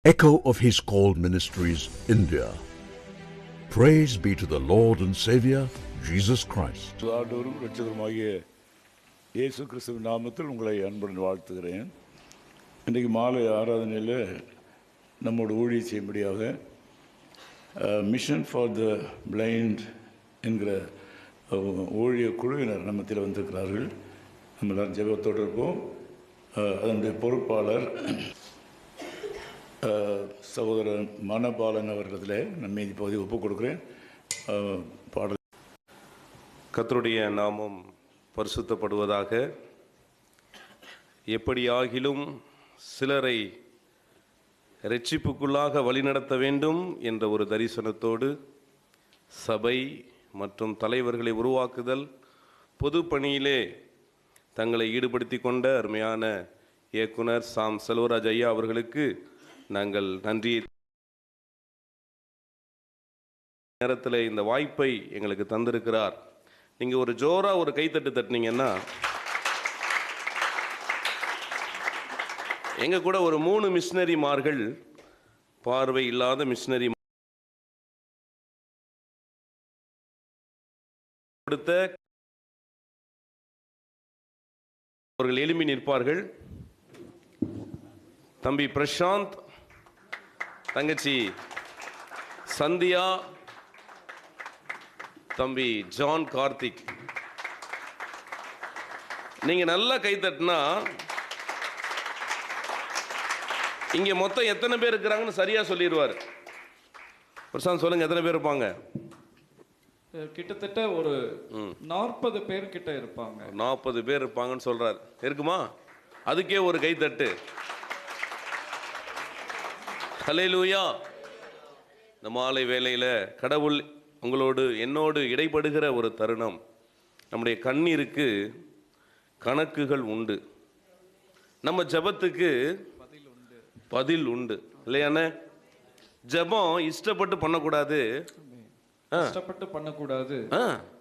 Echo of His Call Ministries, India. Praise be to the Lord and Savior, Jesus Christ. ஆண்டவரும் இரட்சகருமாகிய இயேசு கிறிஸ்துவின் நாமத்தில் உங்களை அன்புடன் வாழ்த்துகிறேன். இன்றைக்கு மாலை ஆராதனையில் நம்மோடு ஊழியம் செய்யும்படியாக மிஷன் ஃபார் த பிளைண்ட் என்கிற ஊழிய குழுவினர் நம்மத்தில் வந்திருக்கிறார்கள். நம்ம எல்லாரும் ஜெபத்தோடு இருப்போம். அதனுடைய பொறுப்பாளர் சகோதரர் மனபாலன் அவர்களிடத்தில் நான் மீதி பகுதி ஒப்புக் கொடுக்குறேன். பாடல். கர்த்தருடைய நாமம் பரிசுத்தப்படுவதாக. எப்படியாகிலும் சிலரை இரட்சிப்புக்குள்ளாக வழிநடத்த வேண்டும் என்ற ஒரு தரிசனத்தோடு சபை மற்றும் தலைவர்களை உருவாக்குதல், பொது பணியிலே தங்களை ஈடுபடுத்தி கொண்ட அருமையான இயக்குனர் சாம் செல்வராஜ் ஐயா அவர்களுக்கு நாங்கள் நன்றியை நேரத்தில் இந்த வாய்ப்பை எங்களுக்கு தந்திருக்கிறார். நீங்கள் ஒரு ஜோராக ஒரு கைத்தட்டு தட்டினீங்கன்னா எங்க கூட ஒரு 3 மிஷினரிமார்கள், பார்வை இல்லாத மிஷினரி கொடுத்த அவர்கள் எழும்பி நிற்பார்கள். தம்பி பிரசாந்த், தங்கச்சி சந்தியா, தம்பி ஜான் கார்த்திக். நீங்க நல்லா கை தட்டினா இங்க மொத்தம் எத்தனை பேர் இருக்கிறாங்கன்னு சரியா சொல்லிடுவார். பிரசாந்த் சொல்லுங்க, எத்தனை பேர் இருப்பாங்க? கிட்டத்தட்ட ஒரு 40 பேர் கிட்ட இருப்பாங்க. 40 பேர் இருப்பாங்கன்னு சொல்றாரு. இருக்குமா? அதுக்கே ஒரு கை தட்டு. ஹல்லேலூயா. இந்த மாலை வேளையில் கடவுள் உங்களோடு என்னோடு இடைப்படுகிற ஒரு தருணம். நம்முடைய கண்ணீருக்கு கணக்குகள் உண்டு, நம்ம ஜெபத்துக்கு பதில் உண்டு இல்லையானே? ஜெபம் இஷ்டப்பட்டு பண்ணக்கூடாது, கஷ்டப்பட்டு பண்ணக்கூடாது,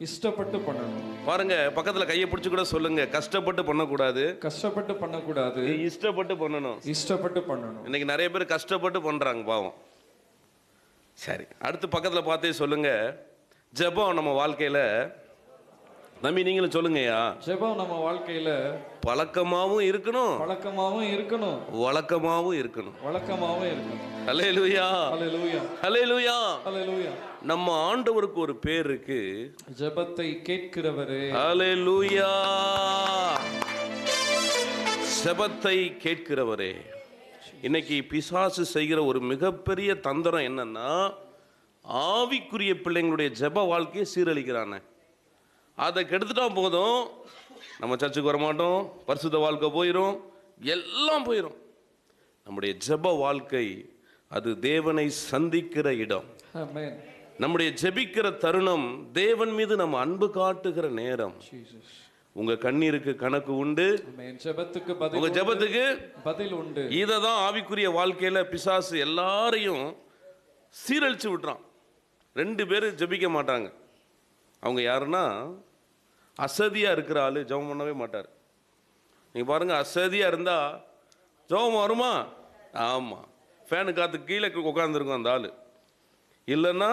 இஷ்டப்பட்டு பண்ணணும். பாருங்க, பக்கத்துல கையை பிடிச்சு கூட சொல்லுங்க, கஷ்டப்பட்டு பண்ணக்கூடாது, கஷ்டப்பட்டு பண்ணக்கூடாது, இஷ்டப்பட்டு பண்ணணும். இஷ்டப்பட்டு பண்ணணும். இன்னைக்கு நிறைய பேர் கஷ்டப்பட்டு பண்றாங்க பாவம். சரி, அடுத்து பக்கத்துல பார்த்தே சொல்லுங்க, ஜெபம் நம்ம வாழ்க்கையில, நம்பி நீங்களும் சொல்லுங்கய்யா, ஜெபம் நம்ம வாழ்க்கையில பழக்கமாவும் இருக்கணும், பழக்கமாவும் இருக்கணும், வழக்கமாவும் இருக்கணும், வழக்கமாவும் இருக்கணும். ஹல்லேலூயா, ஹல்லேலூயா, ஹல்லேலூயா, ஹல்லேலூயா. நம்ம ஆண்டவருக்கு ஒரு பேர் இருக்கு, ஜெபத்தை கேட்கிறவரே. ஹல்லேலூயா, ஜெபத்தை கேட்கிறவரே. இன்னைக்கு பிசாசு செய்கிற ஒரு மிகப்பெரிய தந்திரம் என்னன்னா, ஆவிக்குரிய பிள்ளைங்களுடைய ஜெப வாழ்க்கையை சீரழிக்கிறானே. அதை கெடுத்துட்டா போதும், நம்ம சர்ச்சுக்கு வரமாட்டோம், பரிசுத்த வாழ்க்கை போயிடும், எல்லாம் போயிடும். நம்முடைய ஜெப வாழ்க்கை அது தேவனை சந்திக்கிற இடம். நம்முடைய ஜெபிக்கிற தருணம் தேவன் மீது நம்ம அன்பு காட்டுகிற நேரம். உங்க கண்ணீருக்கு கணக்கு உண்டு, உங்க ஜெபத்துக்கு பதில் உண்டு. இததான் ஆவிக்குரிய வாழ்க்கையில பிசாசு எல்லாரையும் சீரழிச்சு விட்டுறான். 2 பேர் ஜெபிக்க மாட்டாங்க. அவங்க யாருன்னா, அசதியா இருக்கிற ஆளு ஜெபம் பண்ணவே மாட்டார். நீங்க பாருங்க, அசதியா இருந்தா ஜெபம் வருமா? ஆமா, ஃபேனு காத்து கீழே உட்காந்துருக்கும் அந்த ஆளு. இல்லைன்னா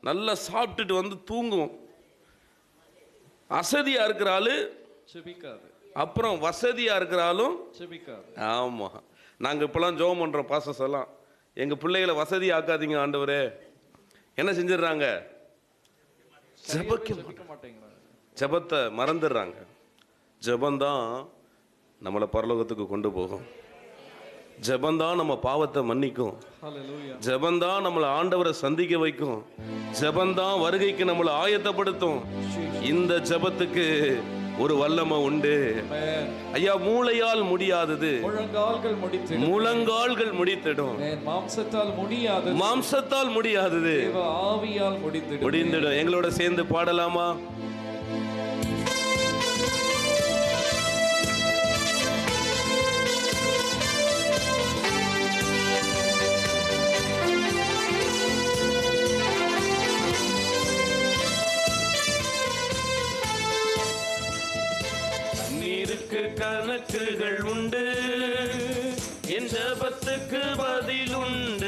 நல்லா சாப்பிட்டுட்டு வந்து தூங்குவோம். அசதியா இருக்கிற ஆளு ஜெபிக்காது, அப்புறம் வசதியா இருக்கிற ஆளும் ஜெபிக்காது. ஆமா, நாங்க இப்பெல்லாம் ஜெபம் பண்றோம் பாஸ்டர்ஸ் எல்லாம், எங்க பிள்ளைகளை வசதி ஆக்காதீங்க ஆண்டவரே. என்ன செஞ்சிடறாங்க? ஜெபிக்க மாட்டேங்கிறாங்க, ஜெபத்தை மறந்துடுறாங்க. ஜெபந்தான் நம்மளை பரலோகத்துக்கு கொண்டு போகும். ஜெபந்தான் நம்ம பாவத்தை மன்னிக்கும். ஜெபந்தான் நம்மளை ஆண்டவரை சந்திக்க வைக்கும். ஜெபந்தான் வருகைக்கு நம்மளை ஆயத்தப்படுத்தும். இந்த ஜெபத்துக்கு ஒரு வல்லமை உண்டு ஐயா. மூளையால் முடியாதது முழங்கால்கள் முடித்திடும். மாம்சத்தால் முடியாதது ஆவியால் முடிந்திடும். எங்களோட சேர்ந்து பாடலாமா? கணக்குகள் உண்டு, என் ஜெபத்துக்கு பதில் உண்டு.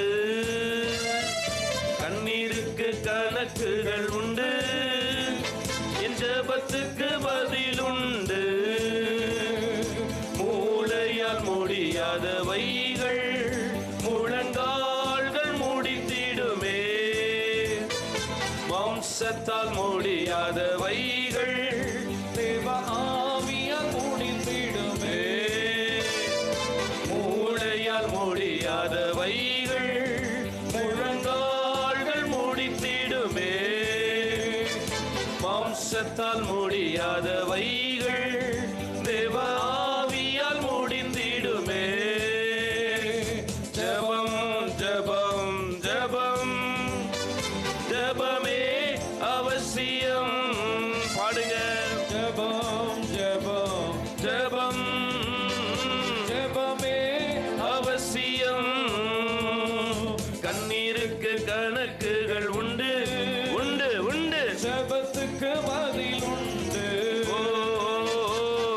கணக்குகள் உண்டு, என் ஜெபத்துக்கு பதில் உண்டு. மூளையால் முடியாதவைகள் முழங்கால்கள் முடித்திடுமே, மாம்சத்தால் முடியாதவைகள் தேவ ஆவியால் முடிந்திடுமே. மூளையால் முடியாதவைகள் முழங்கால்கள் முடித்திடுமே, மாம்சத்தால் முடியாதவைகள் தேவ ஆவியால் முடிந்திடுமே. ஜெபம் ஜெபம் ஜெபம் ஜெபமே அவசியம். பாடுங்க. ஜெபம் ஜெபம் ஜெபம் ஜெபமே அவசியம். கண்ணீருக்கு கணக்குகள் உண்டு, உண்டு உண்டு. ஜெபத்துக்கு பதில் உண்டு. ஓ,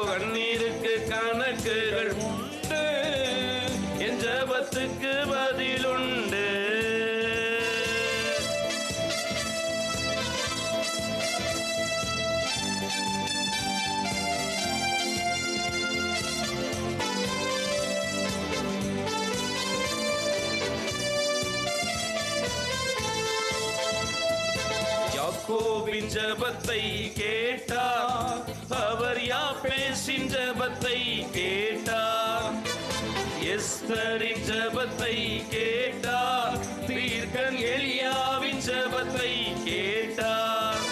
கண்ணீருக்கு கணக்குகள் உண்டு. என் ஜெபத்துக்கு பதில் உண்டு. யாக்கோபின் ஜெபத்தை கேட்டார், அவர் யாபேசின் ஜெபத்தை கேட்டார். எஸ்தரின் ஜெபத்தை கேட்டார், தீர்க்கன் எலியாவின் ஜெபத்தை கேட்டார்.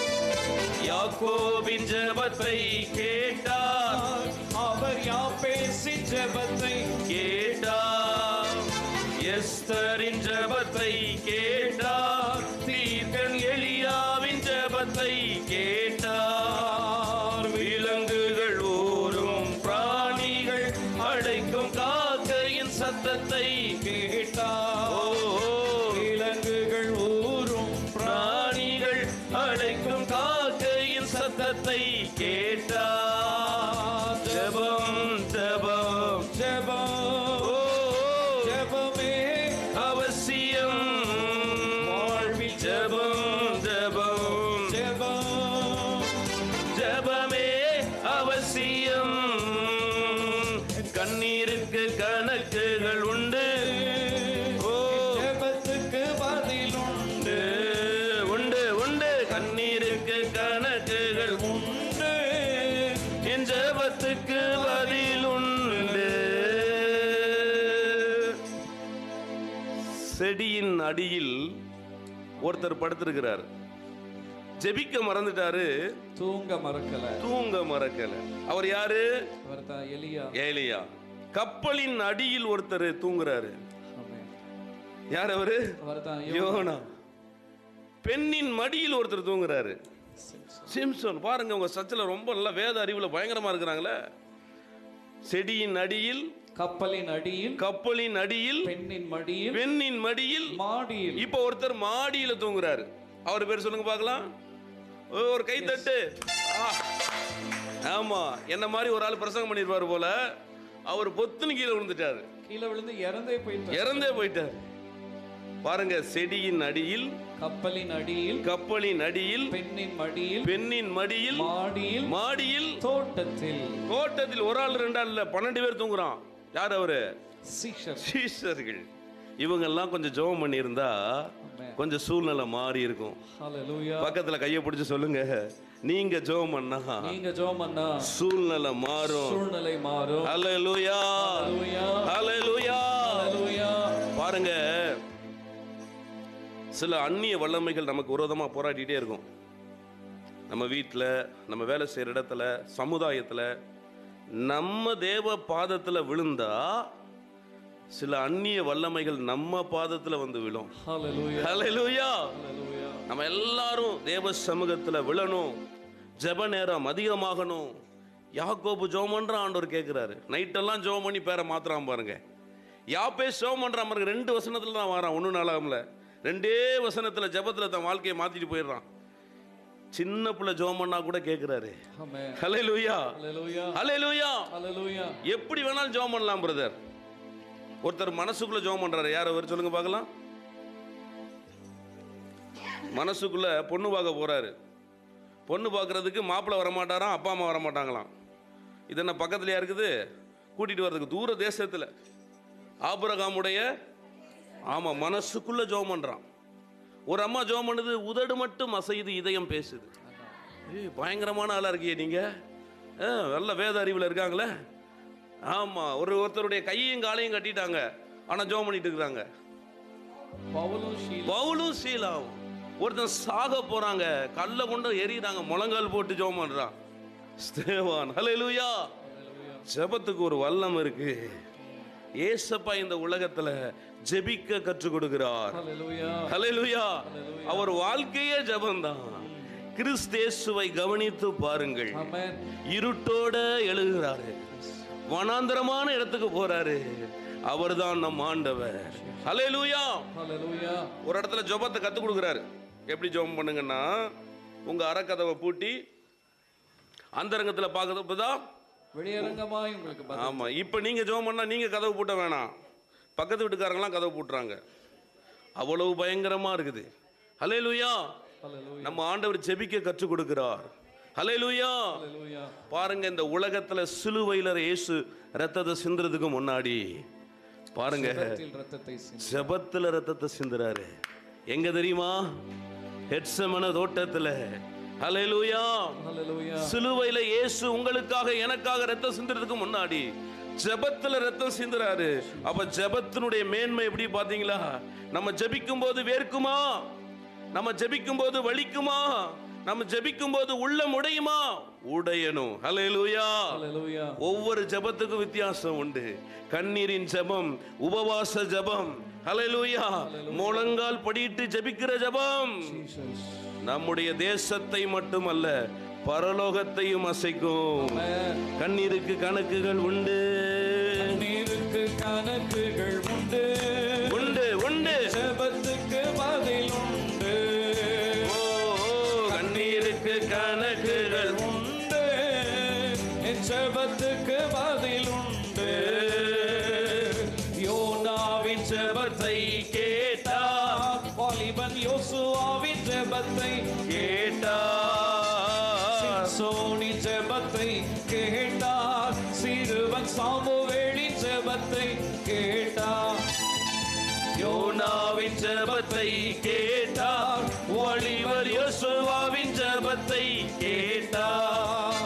யாக்கோபின் ஜெபத்தை கேட்டார், அவர் யாபேசின் ஜெபத்தை கேட்டார். எஸ்தரின் ஜெபத்தை கேட்டார், தீர்க்கன் எலியாவின் ஜெபத்தை கேட்டார். விலங்குகள் ஊரும் பிராணிகள் அடைக்கும் காக்கையின் சத்தத்தை கேட்டார். ஓ, விலங்குகள் ஊரும் பிராணிகள் அடைக்கும் காக்கையின் சத்தத்தை கேட்டார். ஜெபம் ஜெபம் ஜெபம் ஓ, ஜெபமே அவசியம். வாழ்வில் ஜெபம் ஜெபம் ஜெபம் ஜெபமே அவசியம். கண்ணீருக்கு கணக்குகள் உண்டு. ஓ, ஜெபத்துக்கு பதில் உண்டு. உண்டு உண்டு. கண்ணீருக்கு கணக்குகள் உண்டு. என் ஜெபத்துக்கு பதில் உண்டு. செடியின் அடியில் ஒருத்தர் படுத்திருக்கிறார். ஜெபிக்க மறந்துட்டாரு, தூங்க மறக்கல. தூங்க மறக்கல. அவர் யாரு? அவர்தான் எலியா. ஏலியா. கப்பலின் அடியில் ஒருத்தர் தூங்குறாரு. ஆமென். யார் அவரு? அவர்தான் யோனா. பெண்ணின் மடியில் ஒருத்தர் தூங்குறாரு. சிம்சோன். பாருங்க, உங்க சர்ச்சில் ரொம்ப நல்ல வேத அறிவுல பயங்கரமா இருக்கிறாங்களே. செடியின் அடியில், கப்பலின் அடியில், கப்பலின் அடியில், பெண்ணின் மடியில், பெண்ணின் மடியில், மாடியில். இப்போ ஒருத்தர் மாடியில தூங்குறாரு. அவர் பேர் சொல்லுங்க பார்க்கலாம். ஒரு கை தட்டு. ஆமா, என்ன மாதிரி ஒரு ஆள் பிரசங்கம் பண்ணிருப்பாரு போல. அவர் பொத்துன்னு கீழே விழுந்துட்டாரு. கீழே விழுந்து இறந்தே போயிட்டார். பாருங்க, செடியின் அடியில், கப்பலின் அடியில், கப்பலின் அடியில், பெண்ணின் மடியில், பெண்ணின் மடியில், மாடியில், மாடியில், தோட்டத்தில். தோட்டத்தில். ஒரு ஆள், 2 ஆள் இல்ல, 12 பேர் தூங்குறான். யார் அவரு? சீஷர்கள். இவங்கெல்லாம் கொஞ்சம் ஜெபம் பண்ணி இருந்தா கொஞ்சம் சூழ்நிலை மாறி இருக்கும். ஹல்லேலூயா. பக்கத்துல கையை பிடிச்சு சொல்லுங்க, நீங்க ஜெபம் பண்ணா, நீங்க ஜெபம் பண்ணா சூழ்நிலை மாறும். சூழ்நிலை மாறும். ஹல்லேலூயா, ஹல்லேலூயா, ஹல்லேலூயா. ஹல்லேலூயா. பாருங்க, சில அந்நிய வல்லமைகள் நமக்கு விரோதமா போராடிட்டே இருக்கும். நம்ம வீட்டில், நம்ம வேலை செய்யற இடத்துல, சமுதாயத்துல நம்ம தேவ பாதத்துல விழுந்தா சில அந்நிய வல்லமைகள் நம்ம பாதத்துல வந்து விழும். ஹல்லேலூயா, ஹல்லேலூயா. ஹல்லேலூயா. நம்ம எல்லாரும் தேவ சமூகத்துல விழணும். ஜெப நேரம் அதிகமாகணும். யாக்கோபு ஜெபம் பண்ற ஆண்டவர் கேட்கிறாரு. நைட்டெல்லாம் ஜெபம் பண்ணி பேரை மாத்திராம பாருங்க. யாப்பே ஜெபம் பண்ற பாருங்க. 2 வசனத்துல தான் வரான். 1 நாளாகல 2 வசனத்துல ஜெபத்துல தன் வாழ்க்கையை மாத்திட்டு போயிடுறான். சின்ன பிள்ளை ஜெபம் பண்ணா கூட கேட்கிறாரு. ஆமென். ஹல்லேலூயா, ஹல்லேலூயா, ஹல்லேலூயா. ஹல்லேலூயா. எப்படி வேணாலும் ஜெபம் பண்ணலாம் பிரதர். ஒருத்தர் மனசுக்குள்ள ஜெபம் பண்றாரு. யார் அவர் சொல்லுங்க பார்க்கலாம். மனசுக்குள்ள பொண்ணு பார்க்க போறாரு. பொண்ணு பார்க்கறதுக்கு மாப்பிள்ளை வரமாட்டாராம், அப்பா அம்மா வரமாட்டாங்களாம். இது என்ன பக்கத்துலயா இருக்குது? கூட்டிட்டு வர்றதுக்கு தூர தேசத்தில். ஆபிரகாமுடைய மனசுக்குள்ள ஜெபம் பண்றான். ஒரு அம்மா ஜெபம் பண்ணுது, உதடு மட்டும் அசையுது, இதயம் பேசுது. பயங்கரமான ஆளா இருக்கியே நீங்க, நல்ல வேத அறிவில் இருக்காங்களே. ஆமா, ஒருத்தருடைய கையையும் காலையும் கட்டிட்டாங்க, ஆனா ஜெபம் பண்ணிட்டு இருக்காங்க. பவுலும் சீலாவும் ஒருத்தன் சாக போறாங்க, கல்ல கொண்டு எறிறாங்க, முழங்கால் போட்டு ஜெபம் பண்றான். ஸ்தேவான். ஹல்லேலூயா. ஜெபத்துக்கு ஒரு வல்லம் இருக்கு. ஏசப்பா இந்த உலகத்துல ஜெபிக்க கற்றுக் கொடுக்கிறார். ஹல்லேலூயா. அவர் வாழ்க்கையே ஜெபம்தான். கிறிஸ்தேசுவை கவனித்து பாருங்கள். இருட்டோட எழுகிறாரு, வனாந்தரமான இடத்துக்கு போறாரு. அவர்தான் நம் ஆண்டவர். ஹல்லேலூயா. ஒரு இடத்துல ஜெபத்தை கத்து கொடுக்கிறாரு. எப்படி ஜெபம் பண்ணுங்கன்னா, உங்க அறக்கதவை பூட்டி அந்தரங்கத்துல பார்க்கறதுதான் வெளியரங்கமாய் உங்களுக்கு. ஆமா, இப்ப நீங்க ஜெபம் பண்ணா நீங்க கதவு பூட்ட வேணாம், பக்கத்து வீட்டுக்காரங்களாம் கதவு பூட்டுறாங்க. அவ்வளவு பயங்கரமா இருக்குது. ஹல்லேலூயா. நம்ம ஆண்டவர் ஜெபிக்க கற்றுக் கொடுக்கிறார். ஹல்லேலூயா. பாருங்க, இந்த உலகத்துல சிலுவையில இயேசு ரத்தத்தை சிந்துறதுக்கு முன்னாடி பாருங்க, ஜெபத்துல ரத்தத்தை சிந்துறாரு. எங்க தெரியுமா? கெத்செமனே தோட்டத்துல. ஹல்லேலூயா. சிலுவையில இயேசு உங்களுக்காக எனக்காக ரத்தம் சிந்துறதுக்கு முன்னாடி ஜெபத்துல ரத்தம் சிந்துறாரு. அப்ப ஜெபத்தினுடைய மேன்மை எப்படி பாத்தீங்களா? நம்ம ஜெபிக்கும் போது வேர்க்குமா? நம்ம ஜெபிக்கும் போது வலிக்குமா? நம்ம ஜெபிக்கும் போது உள்ளம் உடையுமா? உடையணும். ஹல்லேலூயா. ஒவ்வொரு ஜெபத்துக்கும் வித்தியாசம் உண்டு. கண்ணீரின் ஜெபம், உபவாச ஜெபம், ஹல்லேலூயா, முழங்கால் படியிட்டு ஜெபிக்கிற ஜெபம் நம்முடைய தேசத்தை மட்டுமல்ல பரலோகத்தையும் அசைக்கும். கண்ணீருக்கு கணக்குகள் உண்டு, கண்ணீருக்கு கணக்குகள் உண்டு, உண்டு உண்டு. ஜெபத்துக்கு பதில் உண்டு. கண்ணீருக்கு கணக்குகள் உண்டு, ஜெபத்துக்கு பதில் உண்டு. யோனாவின் ஜெபத்தை கேட்டார், வாலிபன் யோசுவாவின் ஜெபத்தை கேட்டார், சிம்சோனின் ஜெபத்தை கேட்டார், சிறுவன் சாமுவேலின் ஜெபத்தை கேட்டார். யோனாவின் ஜெபத்தை கேட்டார், வாலிபர் யோசுவாவின் ஜெபத்தை கேட்டார்,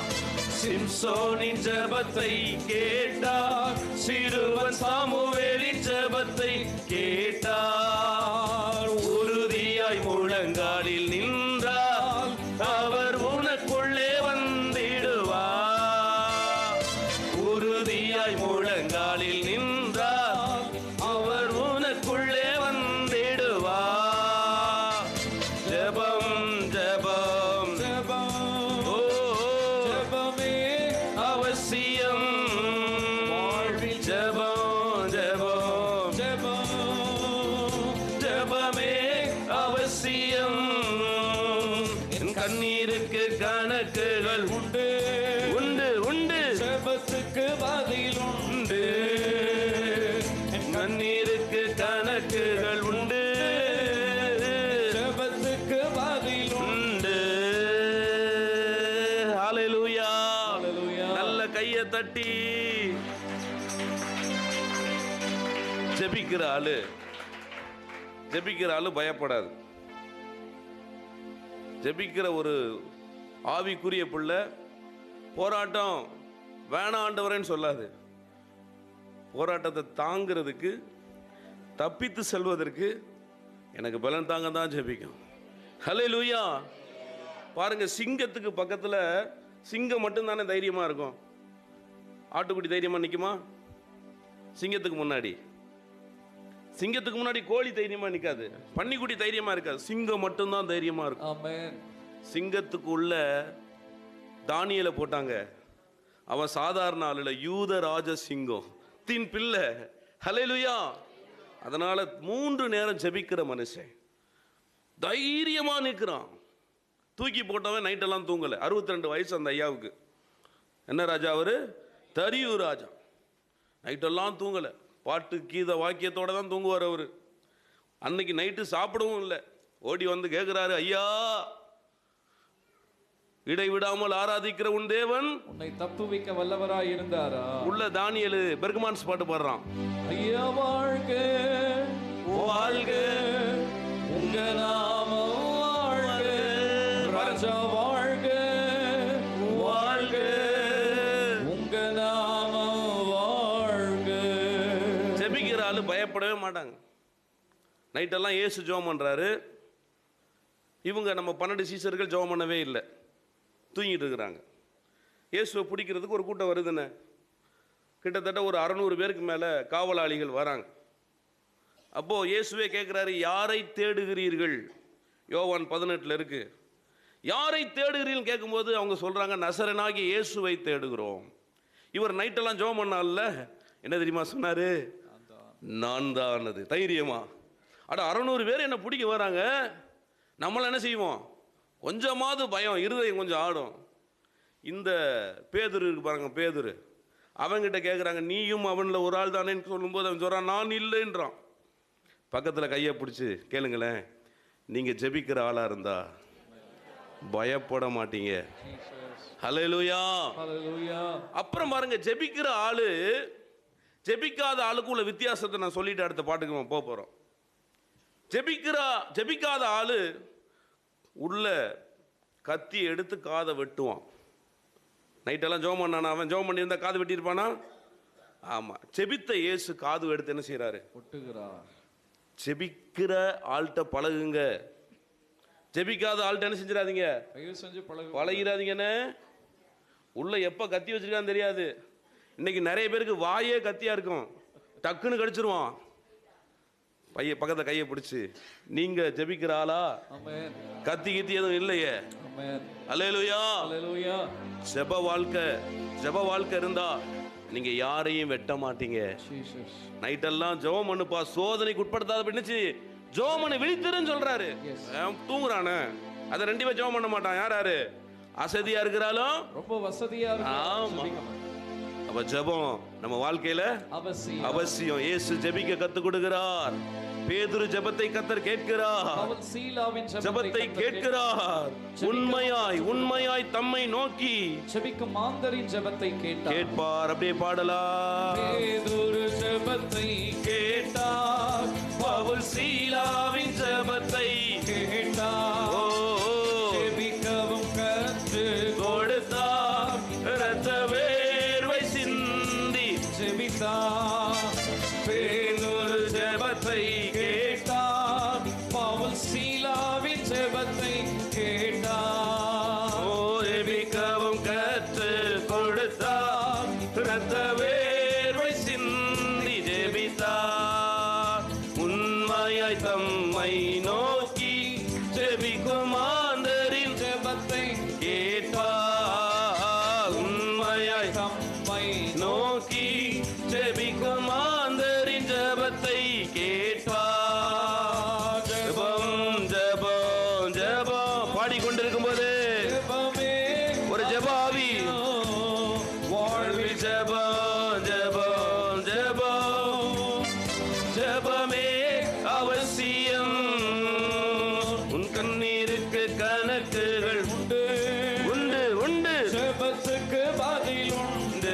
சிம்சோனின் ஜெபத்தை கேட்டார், சிறுவன் சாமுவேலின் ஜெபத்தை கேட்டார். உறுதியாய் முழங்காலில் நின்றால் அவர் உனக்குள்ளே வந்திடுவார். உறுதியாய் முழங்காலில் நின்றால் அவர் உனக்குள்ளே வந்திடுவார். ஜெபம் ஜெபம் ஜெபம், ஜெபமே அவசியம் வாழ்வில். ஜெபம் ஜெபம் ஜெபம், ஜெபமே அவசியம். என் கண்ணீருக்கு கணக்குகள் உண்டு, உண்டு உண்டு. ஜெபத்துக்கு பதில் உண்டு. என் கண்ணீருக்கு கணக்குகள் உண்டு, ஜெபத்துக்கு பதில் உண்டு. ஹல்லேலூயா. ஹல்லேலூயா. நல்ல கையை தட்டி ஜெபிக்கிற ஆளு பயப்படாது. ஜெபிக்கிற ஒரு ஆவிக்குரிய பிள்ளை போராட்டம் வேணாம் ஆண்டவரேன்னு சொல்லாது. போராட்டத்தை தாங்கிறதுக்கு, தப்பித்து செல்வதற்கு எனக்கு பலன் தாங்க தான் ஜெபிக்கும். ஹல்லேலூயா. பாருங்க, சிங்கத்துக்கு பக்கத்துல சிங்கம் மட்டும்தானே தைரியமா இருக்கும். ஆட்டுக்குட்டி தைரியமா நிக்குமா? சிங்கத்துக்கு முன்னாடி கோழி தைரியமா நிக்காது, பன்னிக்குட்டி தைரியமா இருக்காது, சிங்கம் மட்டும்தான் தைரியமா இருக்கும். ஆமென். சிங்கத்துக்கு உள்ள தானியேலை போட்டாங்க. அவன் சாதாரண ஆளுல, யூத ராஜ சிங்கம், தின் பிள்ளை. ஹல்லேலூயா. அதனால 3 நேரம் ஜெபிக்கிற மனுஷன் தைரியமா நிற்கிறான். தூக்கி போட்டவன் நைட்டெல்லாம் தூங்கல. 62 வயசு அந்த ஐயாவுக்கு. என்ன ராஜா அவரு? தரியூர் ராஜா. நைட்டெல்லாம் தூங்கல, பாட்டு கீத வாக்கியத்தோட தான் தூங்குவார் அவரு. அன்னைக்கு நைட்டு சாப்பிடவும் இல்லை. ஓடி வந்து கேட்கிறாரு, ஐயா, இடைவிடாமல் ஆராதிக்கிற உன் தேவன் உன்னை தப்புவிக்க வல்லவராய் இருந்தாரா? உள்ள தானியேலு பெர்கமான்ஸ் பாட்டு பாடுறான். ஐயா வாழ்க வாழ்க, உங்க நாமம் வாழ்க, ராஜா வாழ்க வாழ்க, உங்க நாமம் வாழ்க. ஜெபிக்கிற ஆளு பயப்படவே மாட்டாங்க. நைட்டெல்லாம் இயேசு ஜெபம் பண்றாரு. இவங்க நம்ம 12 சீசர்கள் ஜெபம் பண்ணவே இல்லை, தூங்கிட்டு இருக்கிறாங்க. இயேசுவை பிடிக்கிறதுக்கு ஒரு கூட்டம் வருதுன்னு, கிட்டத்தட்ட ஒரு 600 பேருக்கு மேலே காவலாளிகள் வராங்க. அப்போது இயேசுவே கேட்குறாரு, யாரை தேடுகிறீர்கள்? யோவான் 18 இருக்கு. யாரை தேடுகிறீர்கள் கேட்கும்போது அவங்க சொல்கிறாங்க, நசரனாகிய இயேசுவை தேடுகிறோம். இவர் நைட்டெல்லாம் ஜெபம் பண்ணால, என்ன தெரியுமா சொன்னார்? நான் தான். அது தைரியமா, அட 600 பேர் என்னை பிடிக்க வராங்க, நம்மள என்ன செய்வோம்? கொஞ்சமாவது பயம், இருதயம் கொஞ்சம் ஆடும். இந்த பேதுரு இருக்கு பாருங்க, பேதுரு, அவங்கிட்ட கேட்குறாங்க, நீயும் அவனில் ஒரு ஆள் தானேன்னு சொல்லும்போது அவன் சொல்கிறான், நான் இல்லைன்றான். பக்கத்தில் கையை பிடிச்சி கேளுங்களேன், நீங்கள் ஜெபிக்கிற ஆளாக இருந்தா பயப்பட மாட்டீங்க. ஹல்லேலூயா. அப்புறம் பாருங்க, ஜெபிக்கிற ஆளு ஜெபிக்காத ஆளுக்கு உள்ள வித்தியாசத்தை நான் சொல்லிட்டு அடுத்த பாட்டுக்கு நம்ம போக போகிறோம். ஜெபிக்காத ஆளு உள்ள கத்தி எடுத்து காதை வெட்டுவான். நைட்டெல்லாம் ஜெபம் பண்ணானா? அவன் ஜெபம் பண்ணியிருந்தா காது வெட்டியிருப்பானா? ஆமாம். ஜெபித்த இயேசு காது எடுத்து என்ன செய்கிறாரு? ஒட்டுகிறார். ஜெபிக்கிற ஆள்கிட்ட பழகுங்க, ஜெபிக்காத ஆள்கிட்ட என்ன செஞ்சிடாதீங்க, பழகிறாதீங்கன்னு. உள்ள எப்போ கத்தி வச்சிருக்கான்னு தெரியாது. இன்னைக்கு நிறைய பேருக்கு வாயே கத்தியா இருக்கும், டக்குன்னு கடிச்சிருவான். பைய பக்கத்தை கையை பிடிச்சி, நீங்க ஜெபிக்கிற ஆளா? கத்தி கித்தி எதுவும் இல்லையே. அல்லேலூயா. ஜெப வாழ்க்கை இருந்தா நீங்க யாரையும் வெட்ட மாட்டீங்க. நைட்டெல்லாம் ஜெபம் பண்ணுப்பா, சோதனைக்கு உட்படுத்தாத பின்னுச்சு ஜெபம் பண்ணி விழித்திருன்னு சொல்றாரு. தூங்குறானே அதை 2 பேர் ஜெபம் பண்ண மாட்டான். யாரு அசதியா இருக்கிறாலும் ரொம்ப வசதியா இருக்கு. ஆமா, அப்ப ஜெபம் நம்ம வாழ்க்கையில அவசியம். இயேசு ஜெபிக்க கத்து கொடுக்கிறார். பேதுரு ஜெபத்தை கர்த்தர் கேட்கிறார், ஜெபத்தை கேட்கிறார். உண்மையாய் தம்மை நோக்கி ஜெபிக்கும் மாந்தரின் ஜெபத்தை கேட்பார். அப்படியே பாடலாம். பேதுரு ஜெபத்தை கேட்டார், பவுல் சீலாவின் ஜெபத்தை கேட்டார். ஜெபிக்கவும் கற்று கொடுத்தார், இரத்த வேர்வை சிந்தி ஜெபித்தார். பேதுரு ஜெபத்தை கேட்டார், பவுல் சீலாவின் ஜெபத்தை கேட்டார். ஜெபிக்கவும் கற்று கொடுத்தார், இரத்த வேர்வை சிந்தி ஜெபித்தார். உண்மையாய் தம்மை நோக்கி ஜெபிக்கும் மாந்தரின் ஜெபத்தை கேட்பார். உண்மையாய் தம்மை நோக்கி ஜெபிக்கும் மாந்தரின் ஜெபத்தை கேட்பார். ஜெபம் ஜெபம் ஜெபம் பாடிக்கொண்டிருக்கும் போது ஒரு ஜெபாவி வாழ்வில் ஜெபம் ஜெபம் ஜெபம் ஜெபமே அவசியம். உன் கண்ணீருக்கு கணக்குகள் உண்டு உண்டு உண்டு, ஜெபத்துக்கு பதில் உண்டு,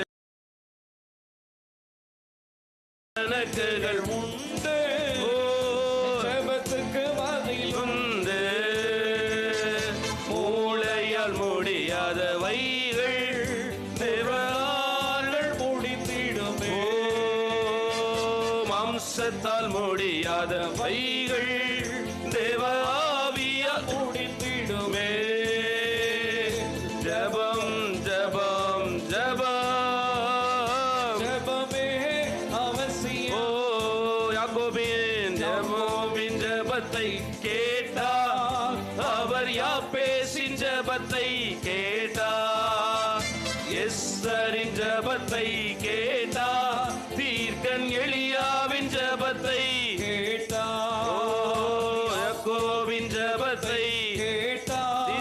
கணக்குகள் உண்டு, ஜெபத்துக்கு பதில் உண்டு. மூளையால் முடியாதவைகள் தேவனால் முடித்திடுமே. மாம்சத்தால் முடியாதவைகள் தேவ ஆவியால் முடித்திடுமே. ஜெபம் ஜெபம் ஜெபம் ஜெபமே அவசியம். யாக்கோபின் ஜெபத்தை கேட்டார், அவர் யாப்பேசின் ஜெபத்தை கேட்டார். எஸ்தரின் ஜெபத்தை கேட்டார், தீர்க்கன் எலியாவின் ஜெபத்தை கேட்டார். யாக்கோபின் ஜெபத்தை கேட்டார்,